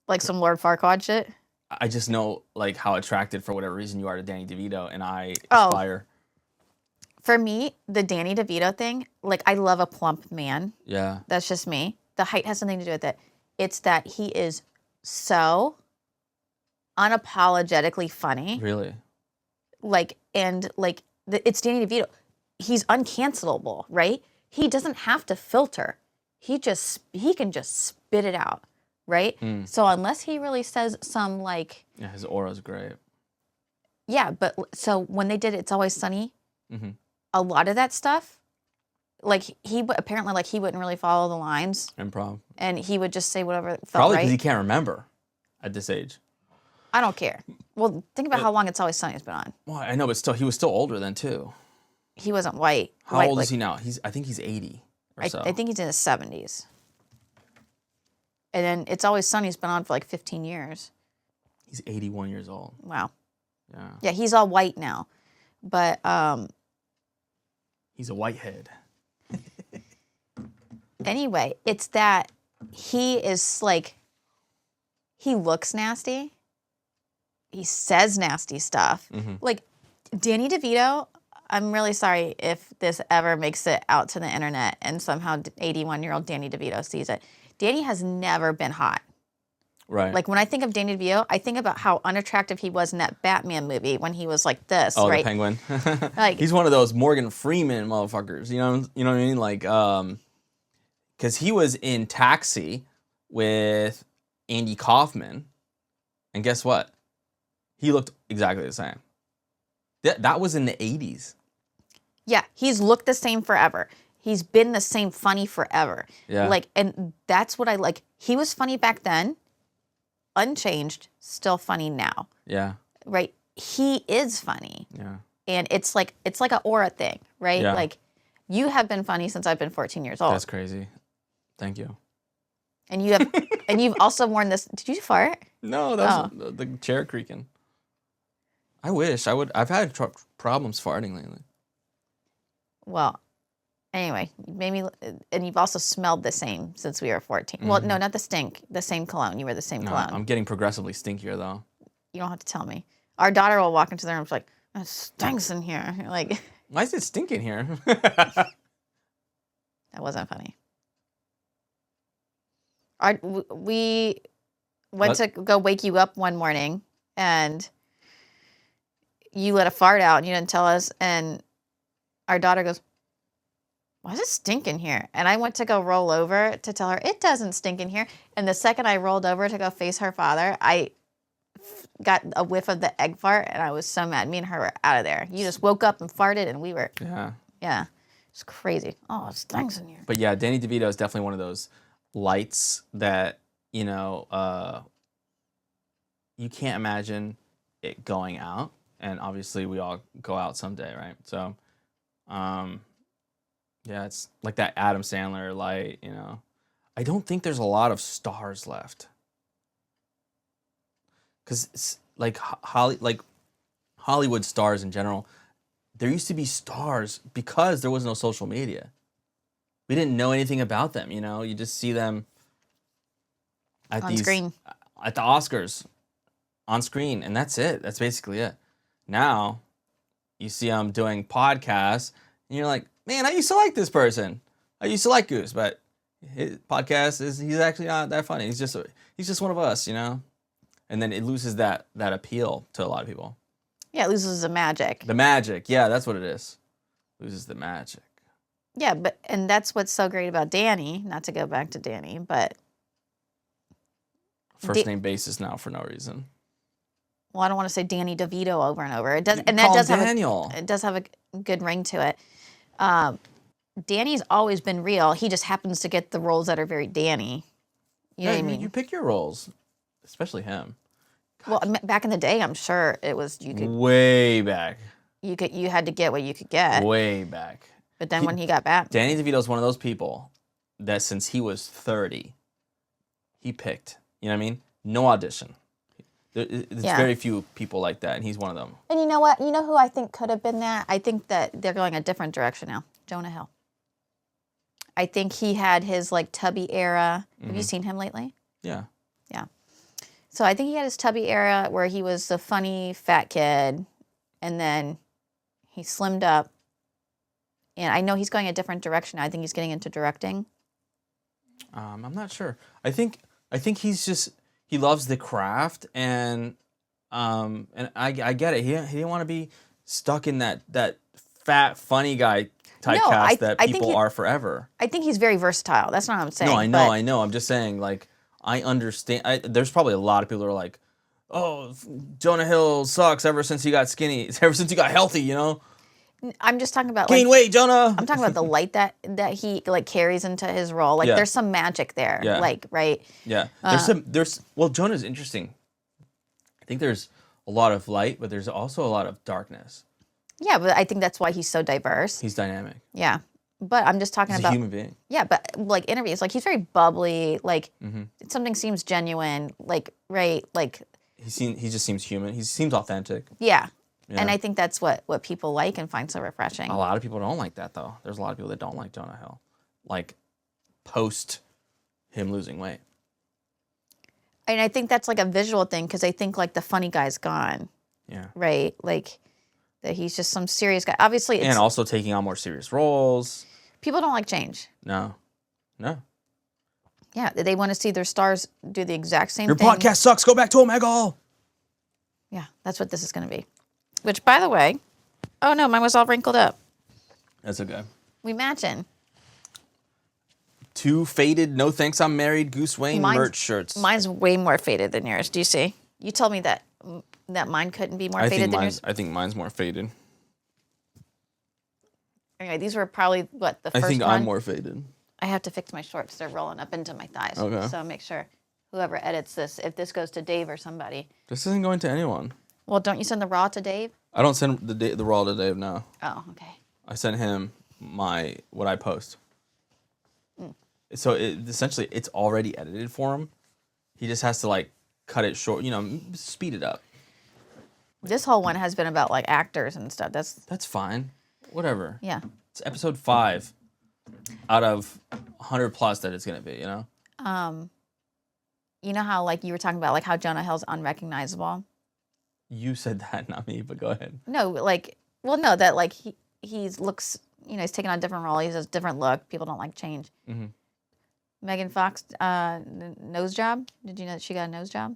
Like some Lord Farquaad shit? I just know like how attracted for whatever reason you are to Danny DeVito, and I aspire. For me, the Danny DeVito thing, like I love a plump man. Yeah. That's just me. The height has something to do with it. It's that he is so unapologetically funny. Really? It's Danny DeVito. He's uncancelable, right? He doesn't have to filter. He can just spit it out, right? So unless he really says some like... Yeah, his aura's great. Yeah, but so when they did It's Always Sunny, a lot of that stuff, like he wouldn't really follow the lines. Improv. And he would just say whatever felt Probably right. because he can't remember at this age. I don't care. Well, think about how long It's Always Sunny's been on. Well, I know, but he was still older then too. He wasn't white. How old is he now? I think he's 80 or so. I think he's in his 70s. And then It's Always Sunny's been on for like 15 years. He's 81 years old. Wow. Yeah. Yeah, he's all white now. But he's a whitehead. Anyway, it's that he is like, he looks nasty. He says nasty stuff. Like Danny DeVito, I'm really sorry if this ever makes it out to the internet and somehow 81-year-old Danny DeVito sees it. Danny has never been hot. Right. Like when I think of Danny DeVito, I think about how unattractive he was in that Batman movie when he was like this, oh, right? the Penguin. Like he's one of those Morgan Freeman motherfuckers. You know what I mean? Like, because he was in Taxi with Andy Kaufman, and guess what? He looked exactly the same. That was in the 80s. Yeah, he's looked the same forever. He's been the same funny forever. Yeah. Like, and that's what I like. He was funny back then, unchanged, still funny now. Yeah. Right? He is funny. Yeah. And it's like an aura thing, right? Yeah. Like, you have been funny since I've been 14 years old. That's crazy. Thank you. And you have, and you've also worn this. Did you fart? No, that was the chair creaking. I wish I would. I've had problems farting lately. Well, anyway, maybe, and you've also smelled the same since we were 14. Well, no, not the stink, the same cologne. You were the same cologne. I'm getting progressively stinkier though. You don't have to tell me. Our daughter will walk into the room and be like, it stinks in here. Like, why is it stinking here? that wasn't funny. We went to go wake you up one morning and you let a fart out and you didn't tell us. And our daughter goes, why does it stink in here? And I went to go roll over to tell her, it doesn't stink in here. And the second I rolled over to go face her father, I got a whiff of the egg fart and I was so mad. Me and her were out of there. You just woke up and farted and we were, yeah, it's crazy. Oh, it stinks in here. But yeah, Danny DeVito is definitely one of those lights that, you can't imagine it going out. And obviously we all go out someday, right? So, yeah, it's like that Adam Sandler light, I don't think there's a lot of stars left. Because it's like Hollywood stars in general, there used to be stars because there was no social media. We didn't know anything about them, You just see them on screen. At the Oscars, on screen, and that's it. That's basically it. Now, you see them doing podcasts, and you're like, man, I used to like this person. I used to like Goose, but his podcast he's actually not that funny. He's just one of us, And then it loses that appeal to a lot of people. Yeah, it loses the magic. The magic, yeah, that's what it is. Loses the magic. Yeah, and that's what's so great about Danny. Not to go back to Danny, but first name basis now for no reason. Well, I don't want to say Danny DeVito over and over. It does, You and call that does him have Daniel. it does have a good ring to it. Danny's always been real. He just happens to get the roles that are very Danny. You know what I mean? You pick your roles, especially him. Well, back in the day, I'm sure it was you could way back. You had to get what you could get. Way back. But then when he got back, Danny DeVito's one of those people that since he was 30, he picked. You know what I mean? No audition. There's very few people like that, and he's one of them. And you know what? You know who I think could have been that? I think that they're going a different direction now. Jonah Hill. I think he had his like tubby era. Have you seen him lately? Yeah. Yeah. So I think he had his tubby era where he was the funny fat kid, and then he slimmed up. And I know he's going a different direction. I think he's getting into directing. I'm not sure. I think he's just he loves the craft and I get it. He didn't want to be stuck in that fat funny guy typecast that people are forever. I think he's very versatile. That's not what I'm saying. No, I know. I'm just saying, like, I understand. There's probably a lot of people who are like, oh, Jonah Hill sucks ever since he got skinny, ever since he got healthy, you know? I'm just talking about gain weight, Jonah. I'm talking about the light that he like carries into his role. Like there's some magic there. Yeah. Like, right? Yeah. Well, Jonah's interesting. I think there's a lot of light, but there's also a lot of darkness. Yeah, but I think that's why he's so diverse. He's dynamic. Yeah. But I'm just talking He's about a human being. Yeah, but like interviews, like he's very bubbly, like something seems genuine, like right, like he just seems human. He seems authentic. Yeah. Yeah. And I think that's what people like and find so refreshing. A lot of people don't like that, though. There's a lot of people that don't like Jonah Hill, like post him losing weight. And I think that's like a visual thing because I think like the funny guy's gone. Yeah. Right? Like that he's just some serious guy. Obviously, it's... And also taking on more serious roles. People don't like change. No. Yeah, they want to see their stars do the exact same Your thing. Your podcast sucks. Go back to Omegle. Yeah, that's what this is going to be. Which, by the way, oh no, mine was all wrinkled up. That's okay. We matching. 2 faded, no thanks, I'm married, Goose Wayne merch shirts. Mine's way more faded than yours. Do you see? You told me that mine couldn't be more faded than yours. I think mine's more faded. Anyway, these were probably, what, the first one? I think I'm more faded. I have to fix my shorts. They're rolling up into my thighs. Okay. So make sure whoever edits this, if this goes to Dave or somebody. This isn't going to anyone. Well, don't you send the raw to Dave? I don't send the raw to Dave, no. Oh, okay. I send him what I post. So essentially, it's already edited for him. He just has to like cut it short, speed it up. This whole one has been about like actors and stuff. That's fine. Whatever. Yeah. It's episode 5 out of 100 plus that it's gonna be. You know. You know how like you were talking about like how Jonah Hill's unrecognizable. You said that, not me, but go ahead. No, like, well, no, that like he looks, he's taking on a different role. He has a different look. People don't like change. Mm-hmm. Megan Fox, nose job. Did you know that she got a nose job?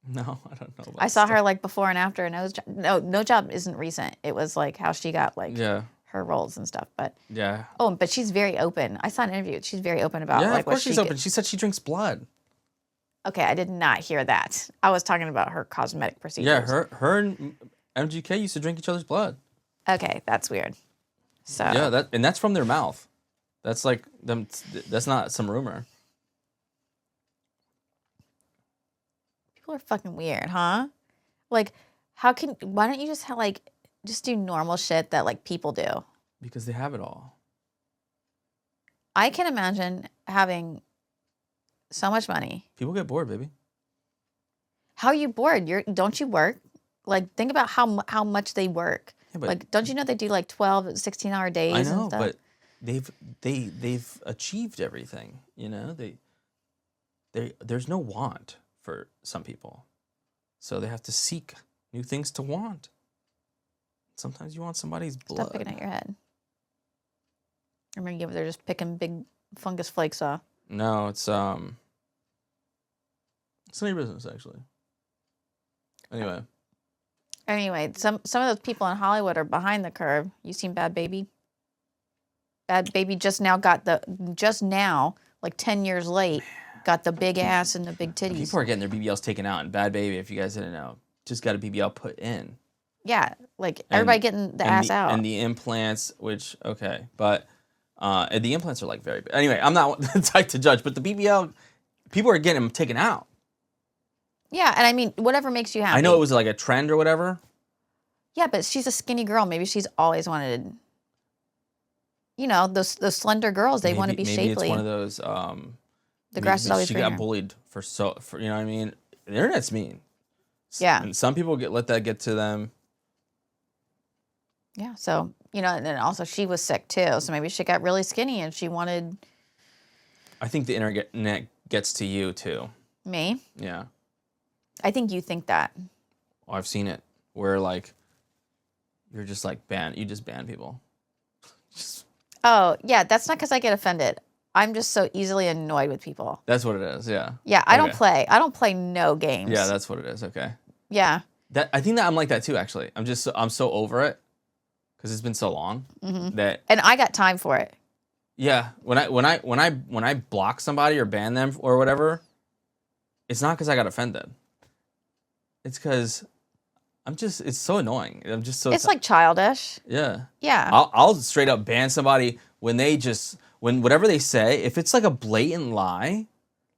No, I don't know. I saw her like before and after a nose job. No job isn't recent. It was like how she got like her roles and stuff. But yeah. Oh, but she's very open. I saw an interview. She's very open about like of course she's open. She said she drinks blood. Okay, I did not hear that. I was talking about her cosmetic procedures. Yeah, her and MGK used to drink each other's blood. Okay, that's weird. So yeah, that's from their mouth. That's like them. That's not some rumor. People are fucking weird, huh? Like, why don't you just do normal shit that like people do? Because they have it all. I can imagine having so much money. People get bored, baby. How are you bored? Don't you work? Like, think about how much they work. Yeah, like, don't you know they do like 12, 16-hour days? I know, and stuff? but they've achieved everything. You know, there's no want for some people, so they have to seek new things to want. Sometimes you want somebody's blood. Stop picking at your head. I remember you over there just picking big fungus flakes off. No, it's none of your business, actually. Anyway, some of those people in Hollywood are behind the curve. You seen Bad Baby? Bad Baby just now, like 10 years late, got the big ass and the big titties. People are getting their BBLs taken out, and Bad Baby, if you guys didn't know, just got a BBL put in. Yeah, like everybody getting the ass out. And the implants, which, okay, but the implants are like very big. Anyway, I'm not the type to judge, but the BBL, people are getting them taken out. Yeah, and I mean, whatever makes you happy. I know it was like a trend or whatever. Yeah, but she's a skinny girl. Maybe she's always wanted, those slender girls, they want to be shapely. Maybe it's one of those The grass is always She greener. got bullied for you know what I mean? The internet's mean. Yeah. And some people let that get to them. Yeah. So, you know, and then also she was sick too. So maybe she got really skinny and she wanted I think the internet gets to you too. me. Yeah. I think you think that. Oh, I've seen it where like you're just like you just ban people. Oh, yeah. That's not because I get offended. I'm just so easily annoyed with people. That's what it is. Yeah. Yeah. I don't Okay. play. I don't play no games. Yeah, that's what it is. Okay. Yeah. I think that I'm like that too. Actually, I'm so over it because it's been so long that And I got time for it. yeah. When I block somebody or ban them or whatever, it's not because I got offended. It's because it's so annoying. I'm just so It's like childish. yeah. Yeah. I'll straight up ban somebody when whatever they say, if it's like a blatant lie,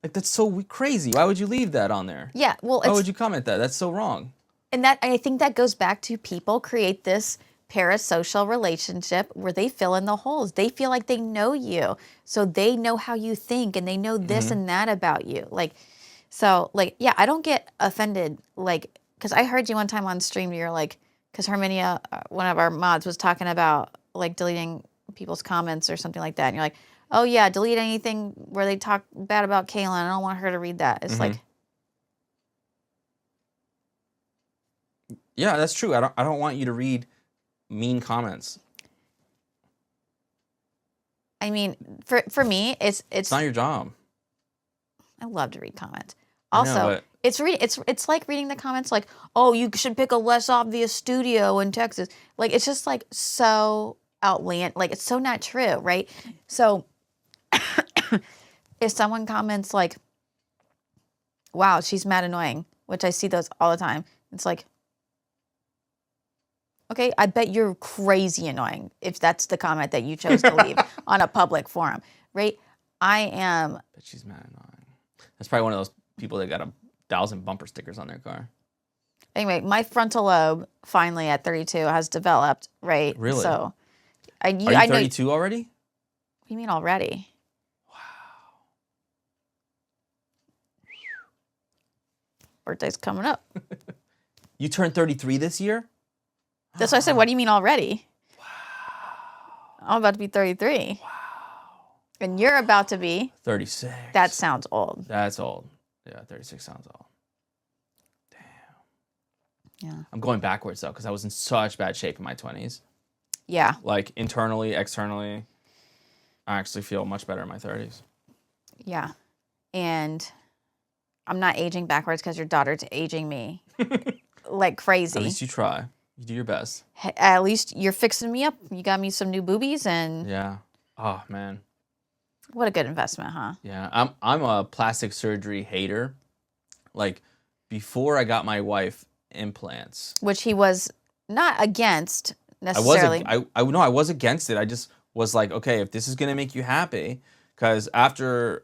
like that's so crazy. Why would you leave that on there? Yeah. Well, Why it's, would you comment that? That's so wrong. and that I think that goes back to people create this parasocial relationship where they fill in the holes. They feel like they know you. So they know how you think and they know this and that about you. Like, so like, yeah, I don't get offended. Like, cause I heard you one time on stream, you're like, cause Herminia, one of our mods was talking about like deleting people's comments or something like that. And you're like, oh yeah, delete anything where they talk bad about Kaylin. I don't want her to read that. It's like, Yeah, that's true. I don't want you to read mean comments. I mean, for me, it's It's not your job. I love to read comments. I know, Also, but- it's like reading the comments like, oh, you should pick a less obvious studio in Texas. Like it's just like so outlandish. Like it's so not true, right? So if someone comments like, wow, she's mad annoying, which I see those all the time, it's like, okay, I bet you're crazy annoying if that's the comment that you chose to leave on a public forum, right? I am. But she's mad annoying. That's probably one of those people that got 1,000 bumper stickers on their car. Anyway, my frontal lobe finally at 32 has developed, right? Really? So, Are you I know. 32 already? What do you mean already? Birthday's coming up. You turned 33 this year? That's why I said, what do you mean already? Wow. I'm about to be 33. Wow. And you're about to be? 36. That sounds old. That's old. Yeah, 36 sounds old. Damn. Yeah. I'm going backwards though because I was in such bad shape in my 20s. Yeah. Like internally, externally, I actually feel much better in my 30s. Yeah. And I'm not aging backwards because your daughter's aging me like crazy. At least you try. You do your best. At least you're fixing me up. You got me some new boobies and Yeah. Oh man. what a good investment, huh? Yeah. I'm a plastic surgery hater. Like before I got my wife implants. Which he was not against necessarily. I was against it. I just was like, okay, if this is gonna make you happy, because after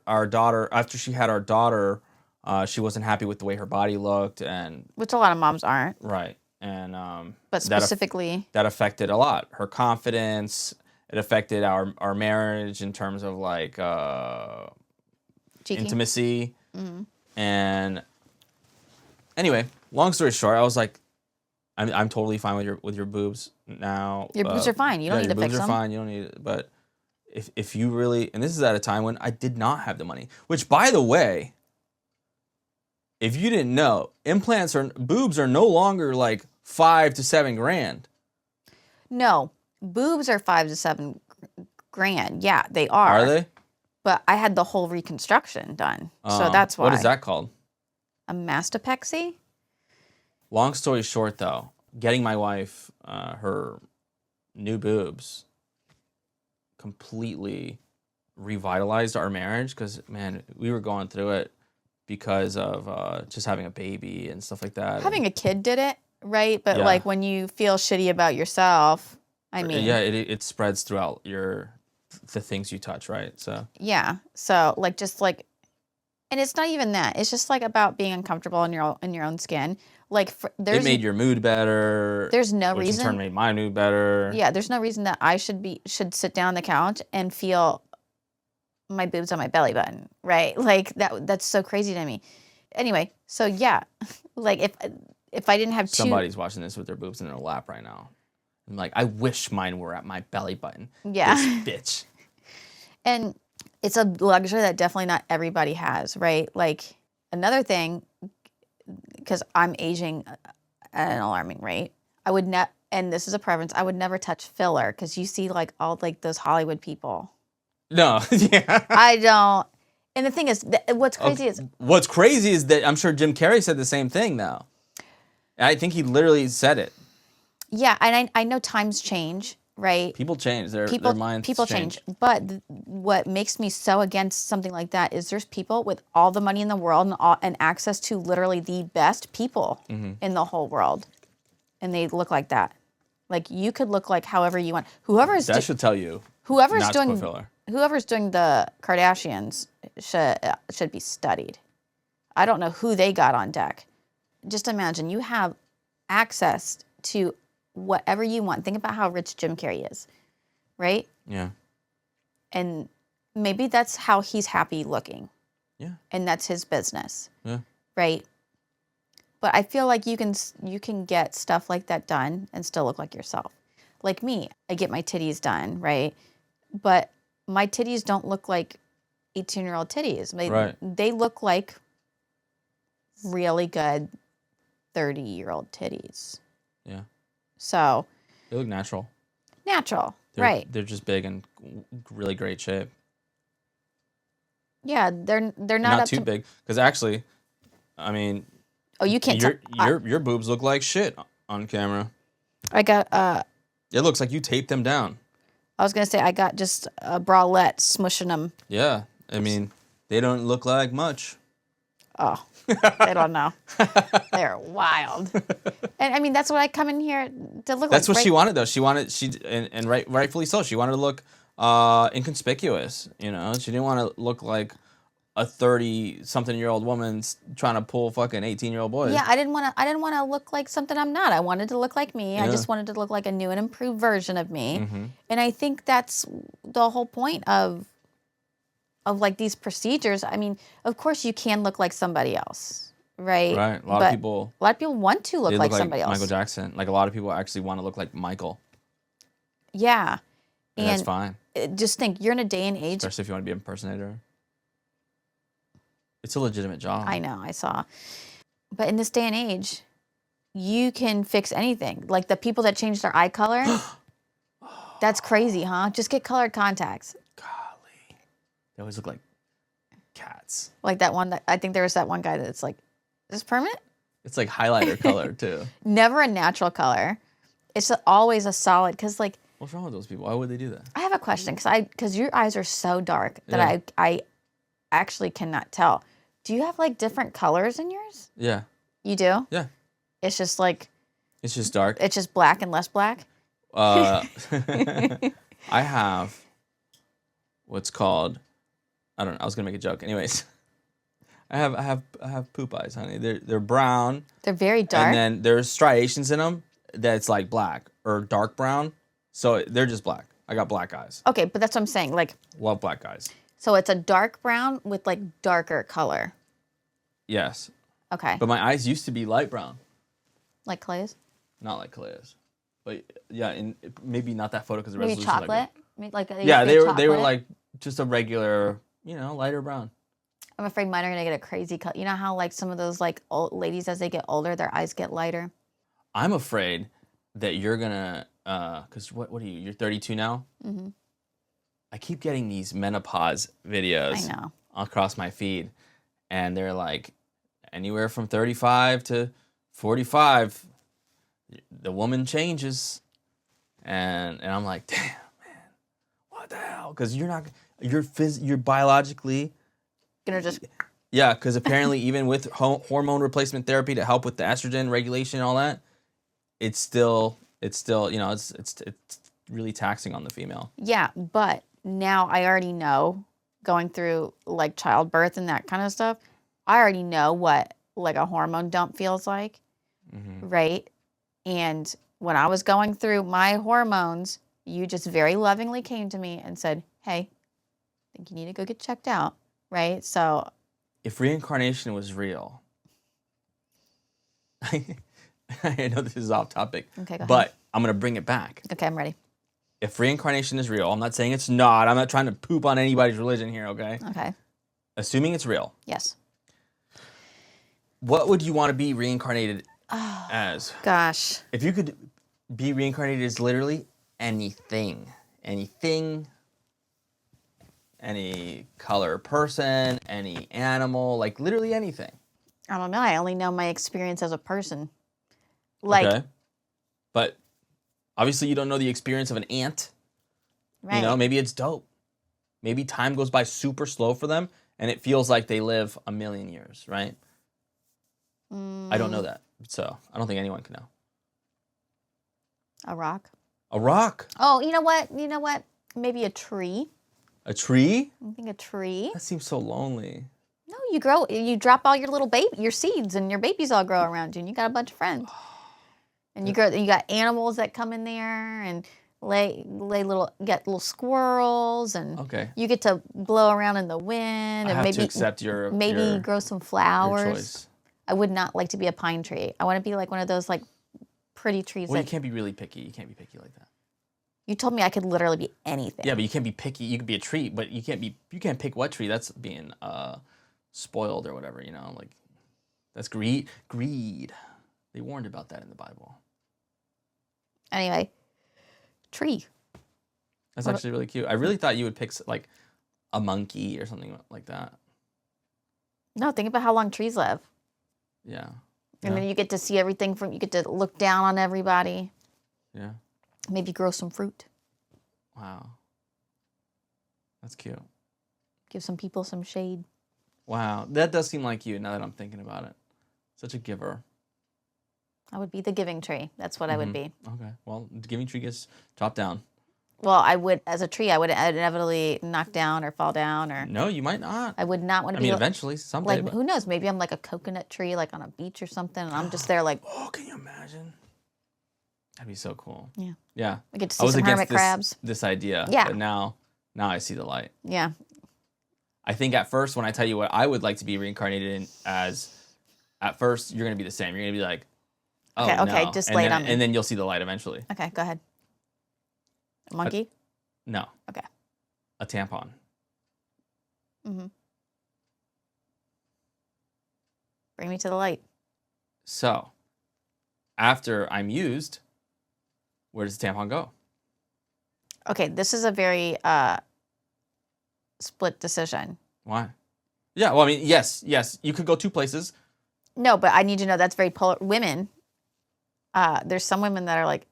she had our daughter, she wasn't happy with the way her body looked, and Which a lot of moms aren't. right, and But specifically, that affected a lot her confidence. It affected our marriage in terms of like cheeky. intimacy, and anyway, long story short, I was like, I'm totally fine with your boobs now. Your boobs are fine. You don't need to fix your boobs them. are fine. You don't need. But if you really, and this is at a time when I did not have the money. Which, by the way, if you didn't know, boobs are no longer like $5,000 to $7,000. No, boobs are $5,000 to $7,000. Yeah, they are. Are they? But I had the whole reconstruction done, so Oh, that's why. What is that called? A mastopexy? Long story short, though, getting my wife her new boobs completely revitalized our marriage because, man, we were going through it because of just having a baby and stuff like that. Having a kid did it, right? But Yeah. like when you feel shitty about yourself, I mean, yeah, it spreads throughout the things you touch, right? So yeah. So like just like, and it's not even that. It's just like about being uncomfortable in your own skin. Like it made your mood better. There's no which reason. in turn made my mood better. Yeah, there's no reason that I should sit down on the couch and feel my boobs on my belly button, right? Like that's so crazy to me. Anyway, so yeah, like if I didn't have Somebody's watching this with their boobs in their lap right now. I'm like, I wish mine were at my belly button. Yeah. This bitch. And it's a luxury that definitely not everybody has, right? Like another thing, because I'm aging at an alarming rate, I would not, and this is a preference, I would never touch filler because you see like all like those Hollywood people. No, yeah. I don't. And the thing is, what's crazy is that I'm sure Jim Carrey said the same thing though. I think he literally said it. Yeah, and I know times change, right? People change. Their minds change. But what makes me so against something like that is there's people with all the money in the world and access to literally the best people in the whole world, and they look like that. Like you could look like however you want. That should tell you. Whoever's doing the Kardashians should be studied. I don't know who they got on deck. Just imagine you have access to whatever you want. Think about how rich Jim Carrey is, right? Yeah. And maybe that's how he's happy looking. Yeah. And that's his business. Yeah. Right? But I feel like you can get stuff like that done and still look like yourself. Like me, I get my titties done, right? But my titties don't look like 18-year-old titties. They look like really good 30-year-old titties. Yeah. So they look natural. Right? They're just big and really great shape. Yeah, they're not too big because actually, I mean, you can't. Your boobs look like shit on camera. I got It looks like you taped them down. I was gonna say I got just a bralette smushing them. Yeah, I mean, they don't look like much. Oh, they don't know. They're wild. And I mean, that's what I come in here to look like. That's what she wanted, though. Rightfully so. She wanted to look inconspicuous. You know, she didn't want to look like a 30-something-year-old woman trying to pull fucking 18-year-old boys. Yeah, I didn't want to look like something I'm not. I wanted to look like me. Yeah. I just wanted to look like a new and improved version of me. Mm-hmm. And I think that's the whole point of like these procedures. I mean, of course you can look like somebody else, right? Right. A lot of people want to look like somebody else. Michael Jackson. Like a lot of people actually want to look like Michael. Yeah. And that's fine. Just think, you're in a day and age. Especially if you want to be an impersonator. It's a legitimate job. I know, I saw. But in this day and age, you can fix anything. Like the people that change their eye color, that's crazy, huh? Just get colored contacts. Golly. They always look like cats. Like that one, I think there was that one guy that's like, is this permanent? It's like highlighter color, too. Never a natural color. It's always a solid, because like. What's wrong with those people? Why would they do that? I have a question, because your eyes are so dark that I actually cannot tell. Do you have like different colors in yours? Yeah. You do? Yeah. It's just like. It's just dark. It's just black and less black? I have what's called, I don't know, I was going to make a joke. Anyways, I have poop eyes, honey. They're brown. They're very dark. And then there's striations in them that's like black or dark brown. So they're just black. I got black eyes. Okay, but that's what I'm saying. Like. Love black eyes. So it's a dark brown with like darker color. Yes. Okay. But my eyes used to be light brown. Like Clay's? Not like Clay's. But yeah, and maybe not that photo because the resolution. Maybe chocolate? They were like just a regular, lighter brown. I'm afraid mine are gonna get a crazy color. You know how like some of those like old ladies, as they get older, their eyes get lighter? I'm afraid that you're gonna, because what are you? You're 32 now? Mm-hmm. I keep getting these menopause videos across my feed, and they're like anywhere from 35 to 45, the woman changes, and I'm like, damn, man, what the hell? Because you're biologically gonna just because apparently even with hormone replacement therapy to help with the estrogen regulation and all that, it's still it's really taxing on the female. Yeah, but now I already know, going through like childbirth and that kind of stuff, I already know what like a hormone dump feels like, right? And when I was going through my hormones, you just very lovingly came to me and said, hey, think you need to go get checked out, right? So, if reincarnation was real, I know this is off topic, okay, go ahead. but I'm going to bring it back. Okay, I'm ready. If reincarnation is real, I'm not saying it's not. I'm not trying to poop on anybody's religion here, okay? Okay. Assuming it's real, Yes. what would you want to be reincarnated as? Gosh. If you could be reincarnated as literally anything, any color person, any animal, like literally anything. I don't know. I only know my experience as a person. Like, Okay. But obviously you don't know the experience of an ant. right. You know, maybe it's dope. Maybe time goes by super slow for them and it feels like they live 1,000,000 years, right? I don't know that. So I don't think anyone can know. A rock. A rock. Oh, you know what? Maybe a tree. A tree? I think a tree. That seems so lonely. No, you drop all your little your seeds, and your babies all grow around you, and you got a bunch of friends. And you got animals that come in there and get little squirrels, and Okay. you get to blow around in the wind, I and have maybe to accept your grow some your flowers. choice. I would not like to be a pine tree. I want to be like one of those like pretty trees. Well, that you can't be really picky. You can't be picky like that. you told me I could literally be anything. Yeah, but you can't be picky. You could be a tree, but you can't pick what tree. That's being spoiled or whatever, you know, like that's greed. They warned about that in the Bible. Anyway, tree. That's actually really cute. I really thought you would pick like a monkey or something like that. No, think about how long trees live. Yeah. And then you get to see everything you get to look down on everybody. Yeah. Maybe grow some fruit. Wow. That's cute. Give some people some shade. Wow. That does seem like you now that I'm thinking about it. Such a giver. I would be the giving tree. That's what I would be. Okay. Well, the giving tree gets chopped down. Well, I would, as a tree, I would inevitably knock down or fall down, or No, you might not. I would not want to I be mean, eventually, someday. like, But... who knows? Maybe I'm like a coconut tree, like on a beach or something, and I'm just there like, Oh, can you imagine? That'd be so cool. yeah. Yeah. I get to I see was some hermit against crabs. this idea. Yeah. But now I see the light. Yeah. I think at first, when I tell you what I would like to be reincarnated in as, at first, you're going to be the same. You're going to be like, oh, Okay, no. just and lay it then, on me. And then you'll see the light eventually. Okay, go ahead. A monkey? No. Okay. A tampon. Mm-hmm. Bring me to the light. So, after I'm used, where does the tampon go? Okay, this is a very split decision. Why? Yeah, well, I mean, yes. You could go two places. No, but I need to know that's very polar. Women, there's some women that are like,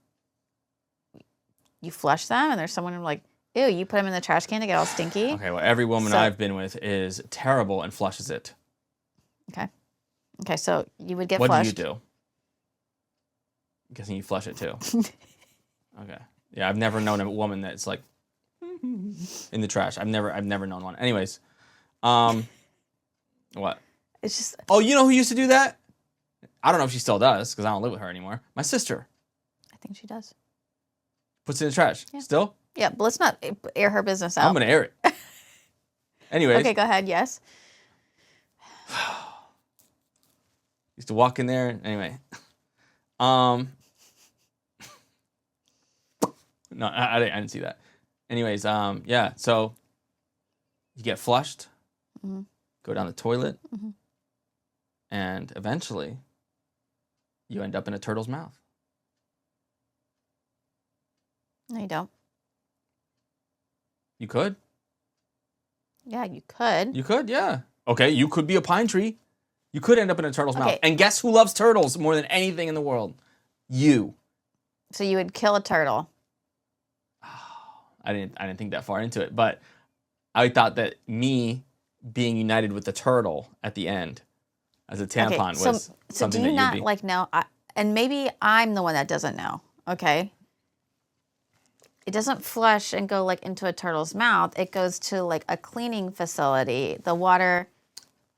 you flush them, and there's some women like, ew, you put them in the trash can to get all stinky. Okay, well, every woman So- I've been with is terrible and flushes it. Okay, so you would get What flushed. do you do? I'm guessing you flush it too. Okay. Yeah, I've never known a woman that's like in the trash. I've never known one. Anyways, what? It's just, Oh, you know who used to do that? I don't know if she still does because I don't live with her anymore. My sister I think she does. puts it in the trash. Yeah. Still? Yeah, but let's not air her business out. I'm gonna air it. Anyways, Okay, go ahead. Yes. used to walk in there. Anyway, no, I didn't see that. Anyways, yeah. So you get flushed, go down the toilet, and eventually you end up in a turtle's mouth. No, you don't. You could. Yeah, you could. You could, yeah. Okay, you could be a pine tree. You could end up in a turtle's mouth. Okay. And guess who loves turtles more than anything in the world? You. So you would kill a turtle. I didn't think that far into it, but I thought that me being united with the turtle at the end as a tampon so, was so something do you that not you'd be. like know? And maybe I'm the one that doesn't know. Okay. It doesn't flush and go like into a turtle's mouth. It goes to like a cleaning facility. The water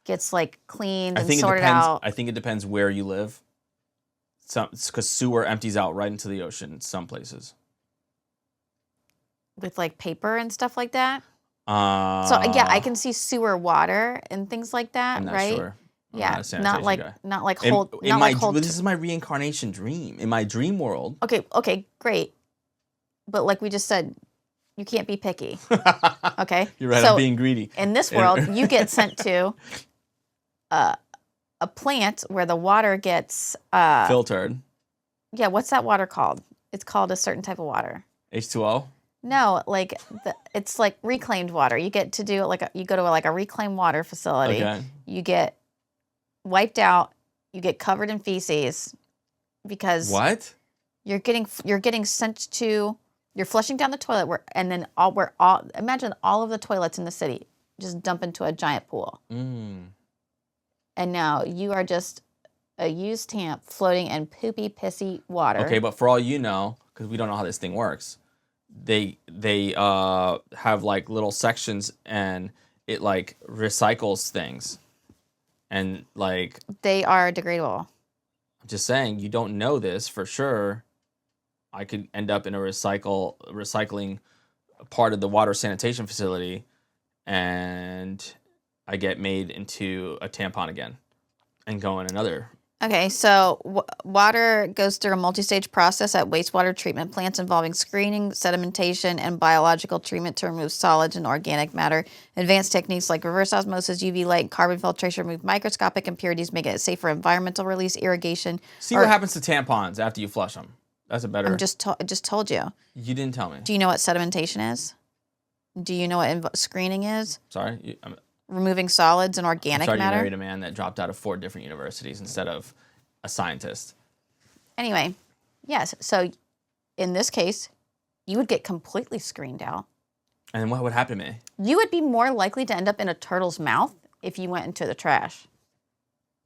gets like cleaned and sorted out. I think it depends where you live. Because sewer empties out right into the ocean in some places. With like paper and stuff like that. So yeah, I can see sewer water and things like that, I'm not right? sure. I'm Yeah, not a sanitation guy. not like In- hold, in not my like hold. this is my reincarnation dream. In my dream world. Okay, great. But like we just said, you can't be picky. Okay, You're right. So I'm being greedy. in this world, you get sent to a plant where the water gets Filtered. Yeah, what's that water called? It's called a certain type of water. H2O. No, like it's like reclaimed water. You get to do you go to a reclaimed water facility. Okay. You get wiped out. You get covered in feces because What? you're getting sent to. You're flushing down the toilet imagine all of the toilets in the city just dump into a giant pool. Mm. And now you are just a used tamp floating in poopy, pissy water. Okay, but for all you know, because we don't know how this thing works, they have like little sections and it like recycles things, and like They are degradable. I'm just saying you don't know this for sure. I could end up in a recycling part of the water sanitation facility, and I get made into a tampon again, and go in another. Okay, so water goes through a multi-stage process at wastewater treatment plants involving screening, sedimentation, and biological treatment to remove solids and organic matter. Advanced techniques like reverse osmosis, UV light, and carbon filtration remove microscopic impurities, making it safe for environmental release, irrigation. See what happens to tampons after you flush them. That's a better. I just told you. You didn't tell me. Do you know what sedimentation is? Do you know what screening is? Sorry. Removing solids and organic Sorry, matter. you married a man that dropped out of 4 different universities instead of a scientist. Anyway, yes. So in this case, you would get completely screened out. And then what would happen to me? You would be more likely to end up in a turtle's mouth if you went into the trash.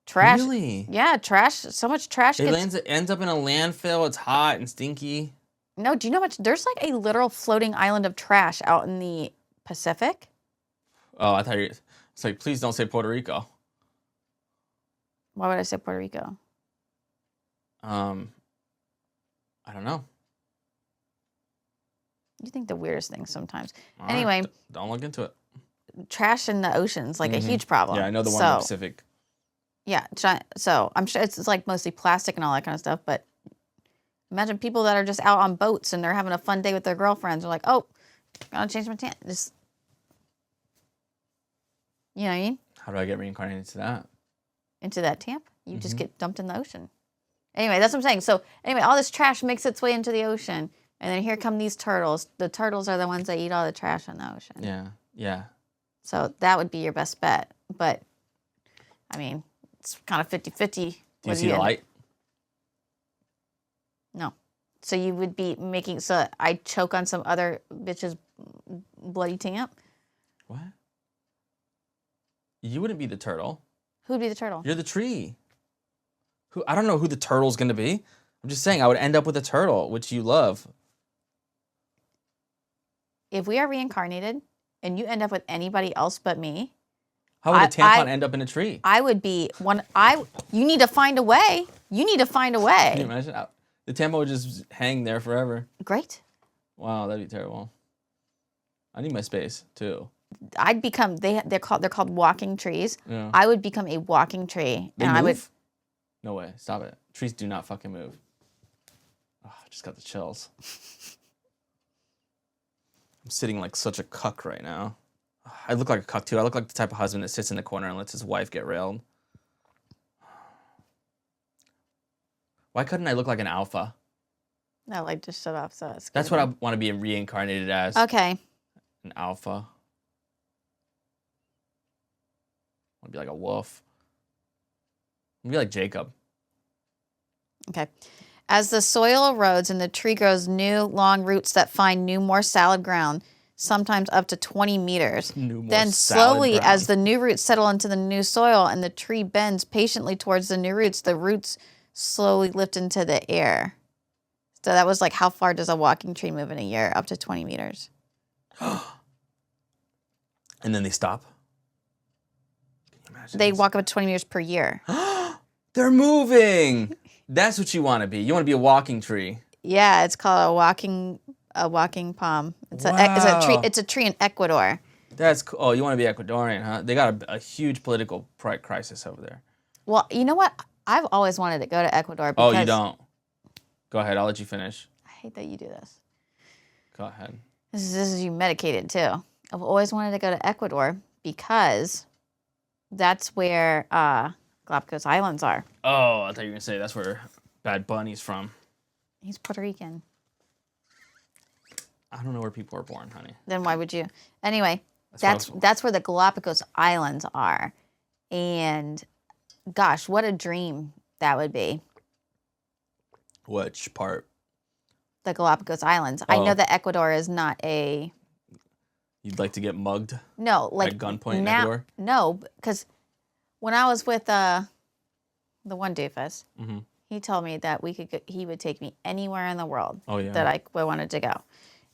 Trash. Really? Yeah, trash. So much trash It gets... ends up in a landfill. It's hot and stinky. No, do you know how much? There's like a literal floating island of trash out in the Pacific. Oh, I thought you. It's like, please don't say Puerto Rico. Why would I say Puerto Rico? I don't know. You think the weirdest things sometimes. All right, Anyway, don't look into it. trash in the ocean's like a huge problem. Yeah, I know the one in the Pacific. Yeah, so I'm sure it's like mostly plastic and all that kind of stuff, but imagine people that are just out on boats and they're having a fun day with their girlfriends. They're like, oh, gotta change my tent. Just, you know what I mean? How do I get reincarnated into that? Into that tamp. You just get dumped in the ocean. Anyway, that's what I'm saying. So anyway, all this trash makes its way into the ocean. And then here come these turtles. The turtles are the ones that eat all the trash in the ocean. Yeah. So that would be your best bet. But, I mean, it's kind of 50-50. Do you see the light? No. So you would be making, so I choke on some other bitch's bloody tamp? What? You wouldn't be the turtle. Who'd be the turtle? You're the tree. I don't know who the turtle's gonna be. I'm just saying I would end up with a turtle, which you love. If we are reincarnated and you end up with anybody else but me, How would a tampon end up in a tree? I would be you need to find a way. You need to find a way. Can you imagine? The tampon would just hang there forever. Great. Wow, that'd be terrible. I need my space too. I'd become they're called walking trees. Yeah. I would become a walking tree. They and move? I would No way. Stop it. Trees do not fucking move. Oh, I just got the chills. I'm sitting like such a cuck right now. I look like a cuck too. I look like the type of husband that sits in the corner and lets his wife get railed. Why couldn't I look like an alpha? No, like just shut up. So it's That's what I want to be reincarnated as. Okay. An alpha. I want to be like a wolf. I want to be like Jacob. Okay. As the soil erodes and the tree grows new, long roots that find new, more solid ground, sometimes up to 20 meters. Then slowly, as the new roots settle into the new soil and the tree bends patiently towards the new roots, the roots slowly lift into the air. So that was like, how far does a walking tree move in a year? Up to 20 meters. And then they stop. Can you imagine They this? walk up to 20 meters per year. They're moving. That's what you want to be. You want to be a walking tree. Yeah, it's called a walking palm. It's Wow. a tree in Ecuador. That's cool. Oh, you want to be Ecuadorian, huh? They got a huge political crisis over there. Well, you know what? I've always wanted to go to Ecuador because... Oh, you don't? Go ahead. I'll let you finish. I hate that you do this. Go ahead. This is you medicated too. I've always wanted to go to Ecuador because that's where Galapagos Islands are. Oh, I thought you were going to say that's where Bad Bunny's from. He's Puerto Rican. I don't know where people are born, honey. Then why would you? Anyway, that's where the Galapagos Islands are. And gosh, what a dream that would be. Which part? The Galapagos Islands. Oh. I know that Ecuador is not a... You'd like to get mugged? No, like... At gunpoint in Ecuador? No, because when I was with the one doofus, he told me that he would take me anywhere in the world that I wanted to go.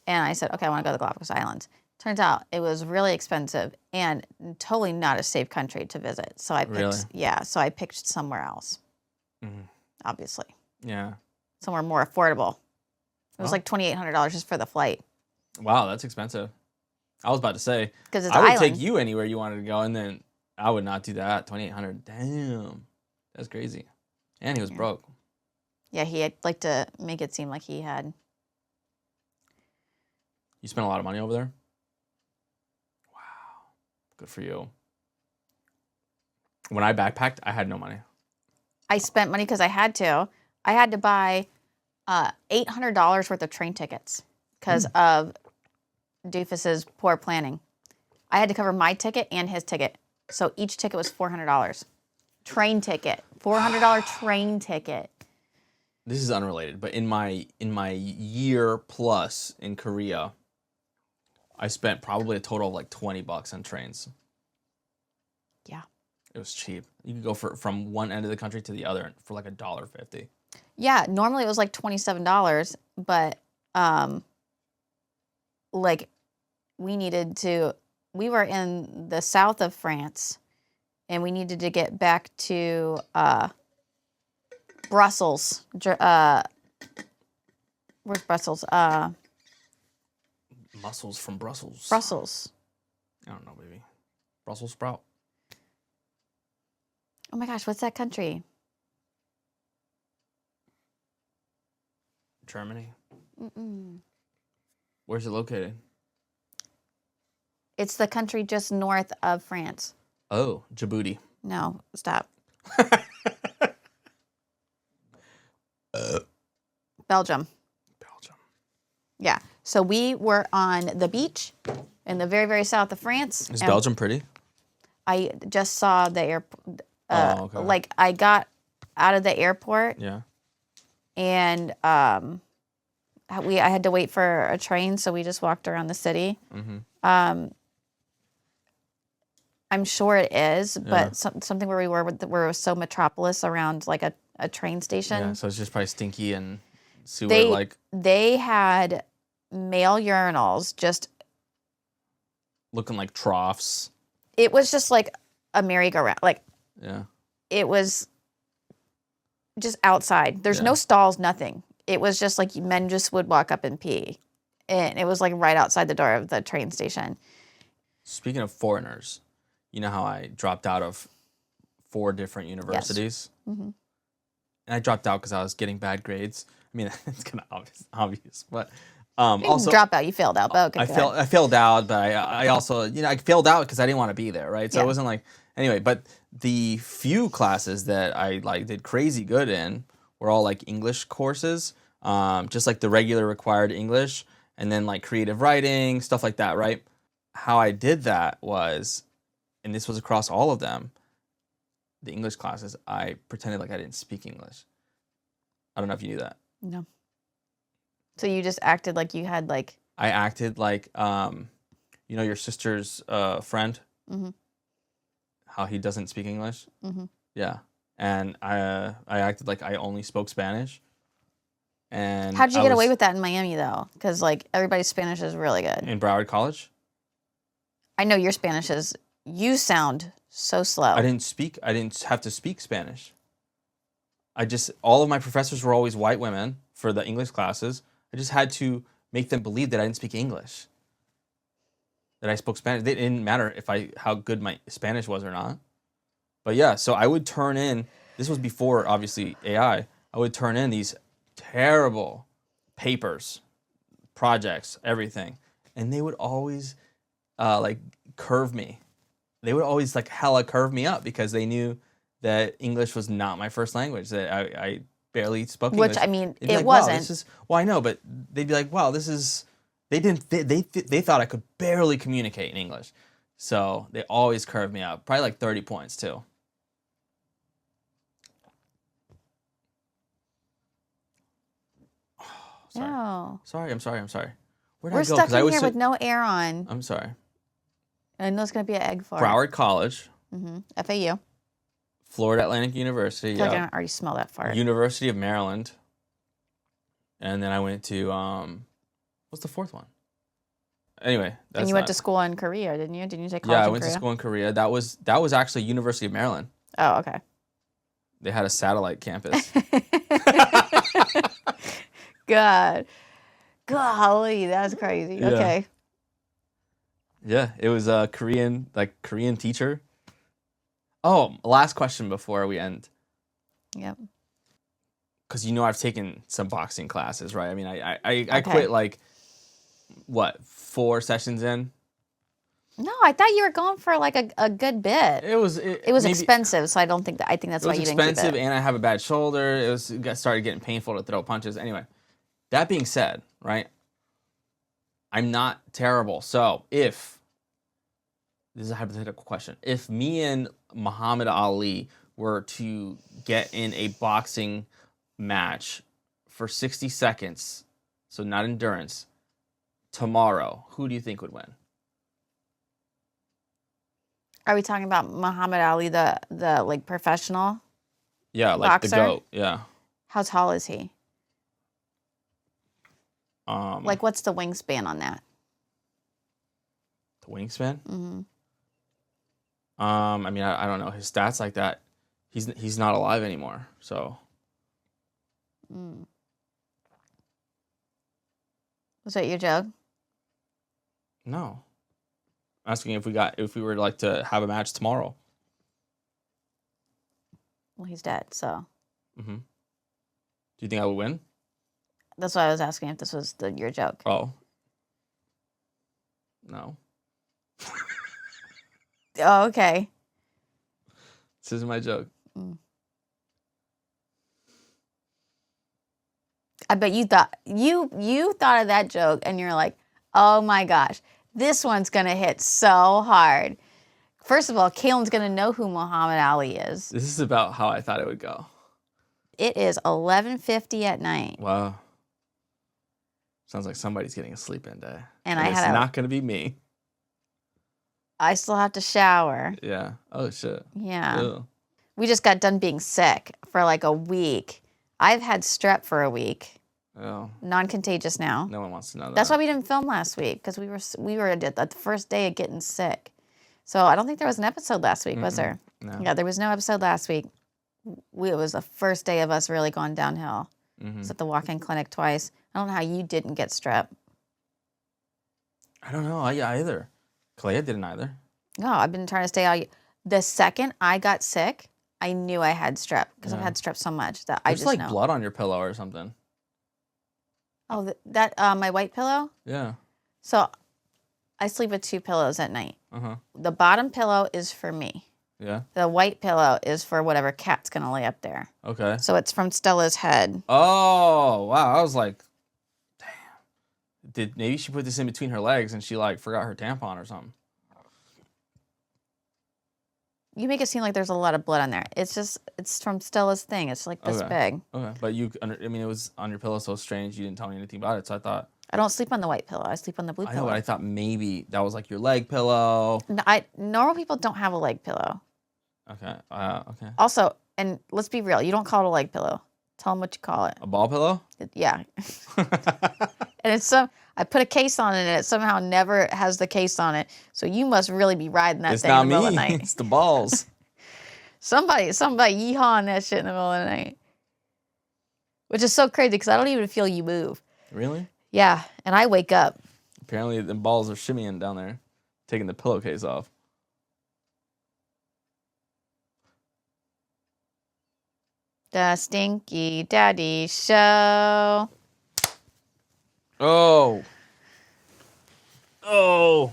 And I said, okay, I want to go to the Galapagos Islands. Turns out it was really expensive and totally not a safe country to visit. So I picked, so I picked somewhere else. Obviously. Yeah. Somewhere more affordable. It was like $2,800 just for the flight. Wow, that's expensive. I was about to say, because it's I would island. take you anywhere you wanted to go, and then I would not do that. $2,800, damn, that's crazy. And he was broke. Yeah, he had like to make it seem like he had. You spent a lot of money over there? Wow, good for you. When I backpacked, I had no money. I spent money because I had to. I had to buy $800 worth of train tickets because of Doofus's poor planning. I had to cover my ticket and his ticket. So each ticket was $400. Train ticket. $400 train ticket. This is unrelated, but in my year plus in Korea, I spent probably a total of like $20 on trains. Yeah. It was cheap. You could go from one end of the country to the other for like $1.50. Yeah, normally it was like $27, but like we were in the south of France and we needed to get back to Brussels. Where's Brussels? Mussels from Brussels. Brussels. I don't know, baby. Brussels sprout. Oh my gosh, what's that country? Germany. Where's it located? It's the country just north of France. Oh, Djibouti. No, stop. Belgium. Belgium. Yeah. So we were on the beach in the very, very south of France. Is Belgium pretty? I just saw the airport. Okay. Like I got out of the airport. Yeah. And I had to wait for a train, so we just walked around the city. I'm sure it is, but something where we were it was so metropolis around like a train station. Yeah, so it's just probably stinky and sewer like. They had male urinals, just looking like troughs. It was just like a merry-go-round. Like, yeah, it was just outside. There's no stalls, nothing. It was just like men just would walk up and pee, and it was like right outside the door of the train station. Speaking of foreigners, you know how I dropped out of 4 different universities? Yes. And I dropped out because I was getting bad grades. I mean, it's kind of obvious, but also drop out. You failed out, but okay. I failed out, but I also I failed out because I didn't want to be there, right? So it wasn't like anyway. But the few classes that I did crazy good in were all like English courses, just like the regular required English, and then like creative writing, stuff like that, right? How I did that was, and this was across all of them, the English classes, I pretended like I didn't speak English. I don't know if you knew that. No. So you just acted like you had like... I acted like, your sister's friend, how he doesn't speak English. Yeah. And I acted like I only spoke Spanish. And how'd you get away with that in Miami, though? Because like everybody's Spanish is really good. In Broward College? I know your Spanish is... You sound so slow. I didn't have to speak Spanish. All of my professors were always white women for the English classes. I just had to make them believe that I didn't speak English. that I spoke Spanish. It didn't matter how good my Spanish was or not. But yeah, so I would turn in. This was before obviously AI. I would turn in these terrible papers, projects, everything, and they would always like curve me. They would always like hella curve me up because they knew that English was not my first language. That I barely spoke English. Which I mean, They'd be it like, wasn't. Wow, this is, well, I know, but they'd be like, "Wow, this is." They didn't. They thought I could barely communicate in English, so they always curved me up. Probably like 30 points too. Sorry. No. Sorry. I'm sorry. Where'd We're I go? stuck 'Cause I in was here so- with no air on. I'm sorry. I know it's going to be an egg fart. Broward College, FAU. Florida Atlantic University, I feel like I already smell that fart. University of Maryland, and then I went to what's the fourth one? Anyway, that's and you went not- to school in Korea, didn't you? Didn't you take college Yeah, I in went Korea? to school in Korea. That was actually University of Maryland. Oh, okay. They had a satellite campus. God. Golly, that's crazy. Yeah. Okay. Yeah, it was a Korean teacher. Oh, last question before we end. Yep. Because I've taken some boxing classes, right? I mean, I Okay. quit like, what, 4 sessions in? No, I thought you were going for like a good bit. It was maybe- expensive, so I think that's It why was you didn't keep expensive, it. and I have a bad shoulder. Started getting painful to throw punches. Anyway, that being said, right, I'm not terrible. So this is a hypothetical question. If me and Muhammad Ali were to get in a boxing match for 60 seconds, so not endurance, tomorrow, who do you think would win? Are we talking about Muhammad Ali, the like professional? Yeah, like the Boxer? GOAT. Yeah. How tall is he? Like What's the wingspan on that? the wingspan? Mm-hmm. I mean, I don't know his stats like that. He's not alive anymore. So Was that your joke? no. Asking if we were like to have a match tomorrow. Well, he's dead, so Mm-hmm. Do you think I would win? that's why I was asking if this was your joke. Oh. No. Oh, okay. This isn't my joke. I bet you thought you thought of that joke, and you're like, oh my gosh, this one's gonna hit so hard. First of all, Kaylin's gonna know who Muhammad Ali is. This is about how I thought it would go. It is 11:50 at night, Wow. Sounds like somebody's getting a sleep-in day. and It's not going to be me. I still have to shower. Yeah. Oh, shit. Yeah. Ew. We just got done being sick for like a week. I've had strep for a week. Oh, Non-contagious now. no one wants to know that. That's why we didn't film last week, because we were at the first day of getting sick. So I don't think there was an episode last week, was there? No. Yeah, there was no episode last week. It was the first day of us really going downhill. I was at the walk-in clinic twice. I don't know how you didn't get strep. I don't know. Either. Clea didn't either. No, I've been trying to stay all. The second I got sick, I knew I had strep because I've had strep so much that I There's just like know. blood on your pillow or something. Oh, that my white pillow. Yeah. So I sleep with 2 pillows at night. Uh-huh. The bottom pillow is for me. Yeah. The white pillow is for whatever cat's gonna lay up there. Okay. So it's from Stella's head. Oh, wow. I was like, damn. Maybe she put this in between her legs and she like forgot her tampon or something. You make it seem like there's a lot of blood on there. It's from Stella's thing. It's like this big. Okay. But it was on your pillow so strange you didn't tell me anything about it. So I thought, I don't sleep on the white pillow. I sleep on the blue I know, pillow. but I thought maybe that was like your leg pillow. Normal people don't have a leg pillow. Okay. Okay. Also, and let's be real, you don't call it a leg pillow. Tell them what you call it. A ball pillow? Yeah. And I put a case on it, and it somehow never has the case on it. So you must really be riding that It's thing in not the middle of the me. night. It's the balls. Somebody yeehawing that shit in the middle of the night. Which is so crazy because I don't even feel you move. Really? Yeah, and I wake up. Apparently the balls are shimmying down there. taking the pillowcase off. The Stinky Daddy Show. Oh. Oh.